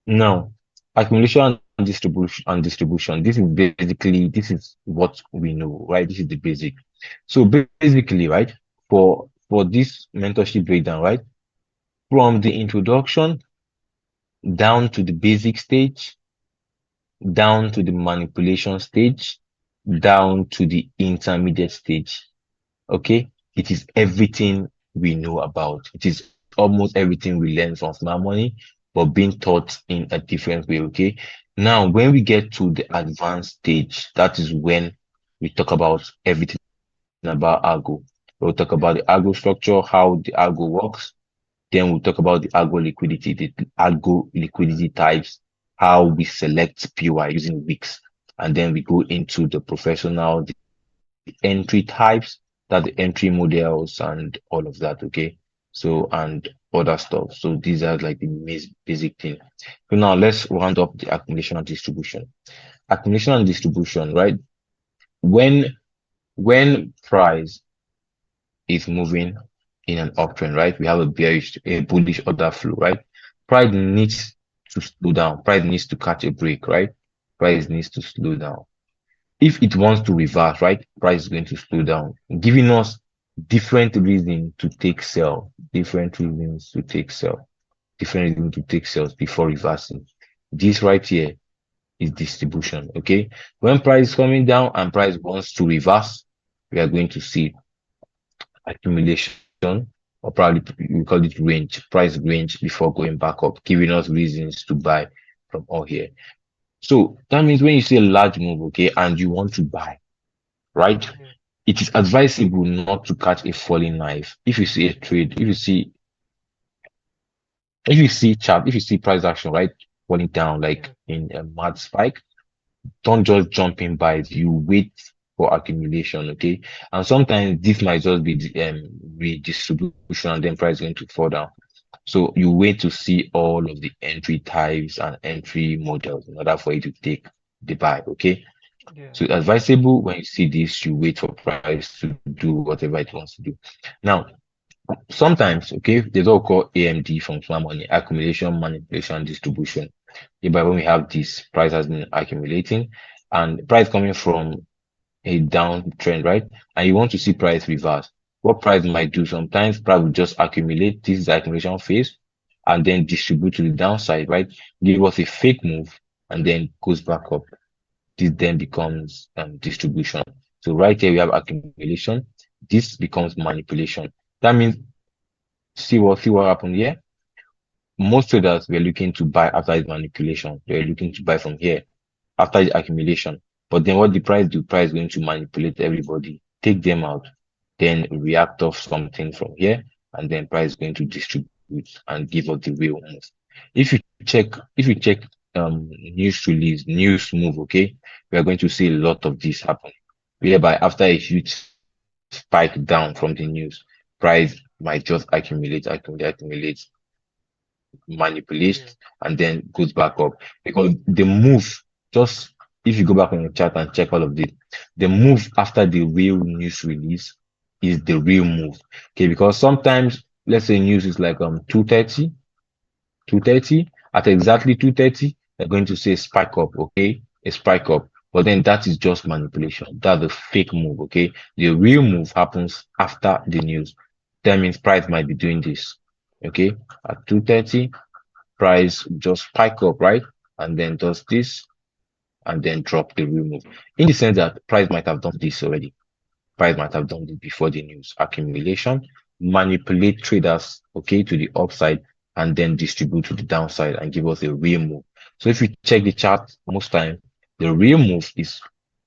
Now, accumulation and distribution. This is what we know, right? This is the basic. So basically, right, for this mentorship breakdown, right, from the introduction down to the basic stage, down to the manipulation stage, down to the intermediate stage. Okay, it is everything we know about. It is almost everything we learn from smart money, but being taught in a different way. Okay, now when we get to the advanced stage, that is when we talk about everything about algo. We'll talk about the algo structure, how the algo works. Then we'll talk about the algo liquidity types, how we select PY using weeks, and then we go into the professional, the entry types, that the entry models and all of that. Okay, so and other stuff. So these are like the basic thing. So now let's round up the accumulation and distribution. Accumulation and distribution, right? When price is moving in an uptrend, right? We have a bullish order flow, right? Price needs to slow down. Price needs to catch a break, right? Price needs to slow down. If it wants to reverse, right? Price is going to slow down, giving us different reasons to take sell, different reasons to take sell, different reasons to take sales before reversing. This right here is distribution. Okay. When price is coming down and price wants to reverse, we are going to see accumulation, or probably we call it range, price range before going back up, giving us reasons to buy from all here. So that means when you see a large move, okay, and you want to buy, right? Yeah. It is advisable not to catch a falling knife. If you see a trade, if you see price action, right, falling down like Yeah. in a mad spike, don't just jump in by it. You wait for accumulation, okay? And sometimes this might just be the redistribution and then price going to fall down. So you wait to see all of the entry types and entry models in order for you to take the buy, okay? Yeah. So advisable when you see this, you wait for price to do whatever it wants to do. Now, sometimes, okay, there's what we call AMD from smart money, accumulation, manipulation, and distribution. By when we have this, price has been accumulating and price coming from a downtrend, right? And you want to see price reverse. What price might do sometimes, price will just accumulate. This is the accumulation phase and then distribute to the downside, right? Give us a fake move and then goes back up. This then becomes distribution. So right here we have accumulation. This becomes manipulation. That means see what happened here. Most traders were looking to buy after this manipulation. They were looking to buy from here after the accumulation. But then what the price do? Price going to manipulate everybody, take them out, then react off something from here, and then price going to distribute and give us the real move. If you check news release, news move, okay, we are going to see a lot of this happen. Whereby after a huge spike down from the news, price might just accumulate, manipulates, Yeah. and then goes back up because the move just if you go back on the chart and check all of this, the move after the real news release is the real move. Okay, because sometimes let's say news is like 230 at exactly 230, they're going to say spike up, okay, a spike up. But then that is just manipulation. That's a fake move, okay? The real move happens after the news. That means price might be doing this, okay? At 230, price just spike up, right? And then does this and then drop the real move. In the sense that price might have done this already. Price might have done it before the news. Accumulation, manipulate traders, okay, to the upside and then distribute to the downside and give us a real move. So if you check the chart, most time the real move is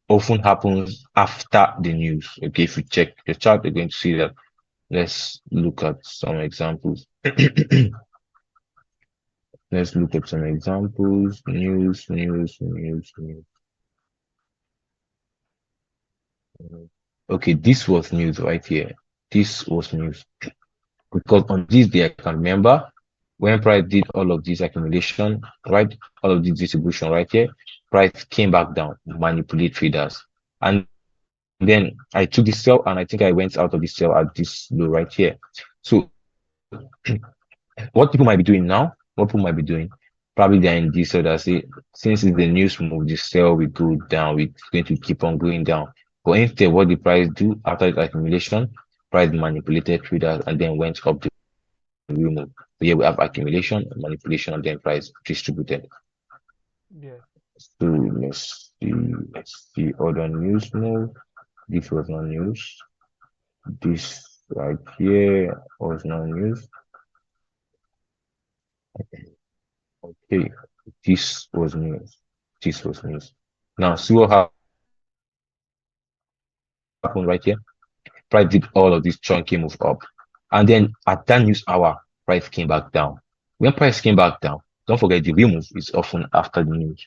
often happens after the news. Okay, if you check the chart, you're going to see that. Let's look at some examples. Let's look at some examples. News. Okay, this was news right here. This was news. Because on this day, I can remember when price did all of this accumulation, right? All of this distribution right here, price came back down, manipulate traders. And then I took this sell and I think I went out of this sell at this low right here. So what people might be doing now, probably they're in this so that say, since it's the news move, the sell will go down, we're going to keep on going down. But instead, what the price do after the accumulation, price manipulated traders and then went up the real move. So here we have accumulation, manipulation, and then price distributed. Yes. So let's see other news move. This was not news. This right here was not news. Okay, this was news. This was news. Now see what happened right here. Price did all of this chunky move up. And then at that news hour, price came back down. When price came back down, don't forget the real move is often after the news.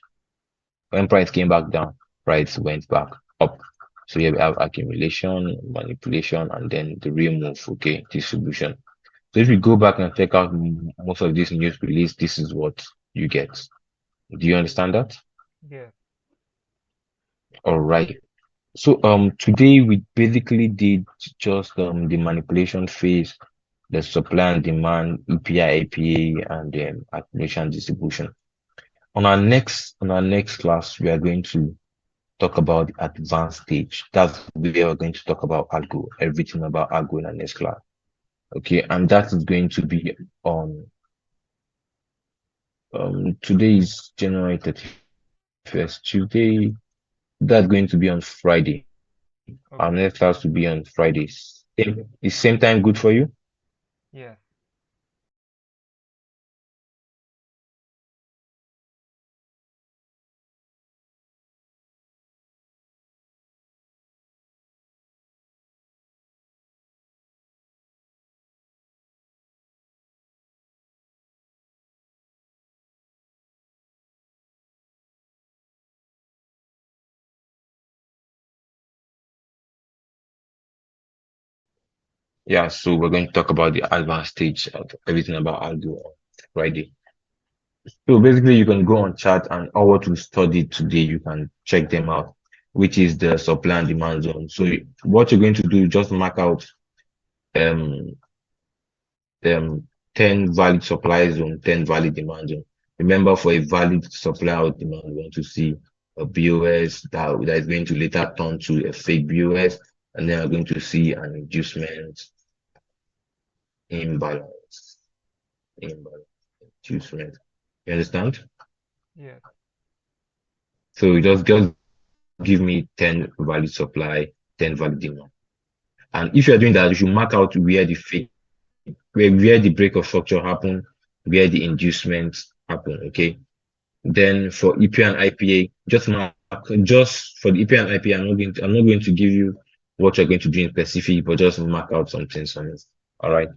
When price came back down, price went back up. So here we have accumulation, manipulation, and then the real move, okay, distribution. So if you go back and check out most of this news release, this is what you get. Do you understand that? Yes. All right. So today we basically did just the manipulation phase, the supply and demand, EPI, APA, and then accumulation distribution. On our next class, we are going to talk about the advanced stage. That's where we're going to talk about algo, everything about algo in our next class. Okay, and that is going to be on today is January 31st, Tuesday. That's going to be on Friday. Our Okay. next class will be on Fridays. Is same time good for you? Yes. Yeah, so we're going to talk about the advanced stage of everything about algo on Friday. So basically, you can go on chat and all what we studied today, you can check them out, which is the supply and demand zone. So what you're going to do, just mark out um um 10 valid supply zone, 10 valid demand zone. Remember, for a valid supply or demand, we want to see a BOS that is going to later turn to a fake BOS, and then we're going to see an inducement imbalance, imbalance, inducement. You understand? Yes. So just give me 10 valid supply, 10 valid demand. And if you're doing that, you should mark out where the fake, where the break of structure happen, where the inducements happen. Okay. Then for EP and IPA, just for the EP and IPA, I'm not going to give you what you're going to do in specific, but just mark out some things on it. All right.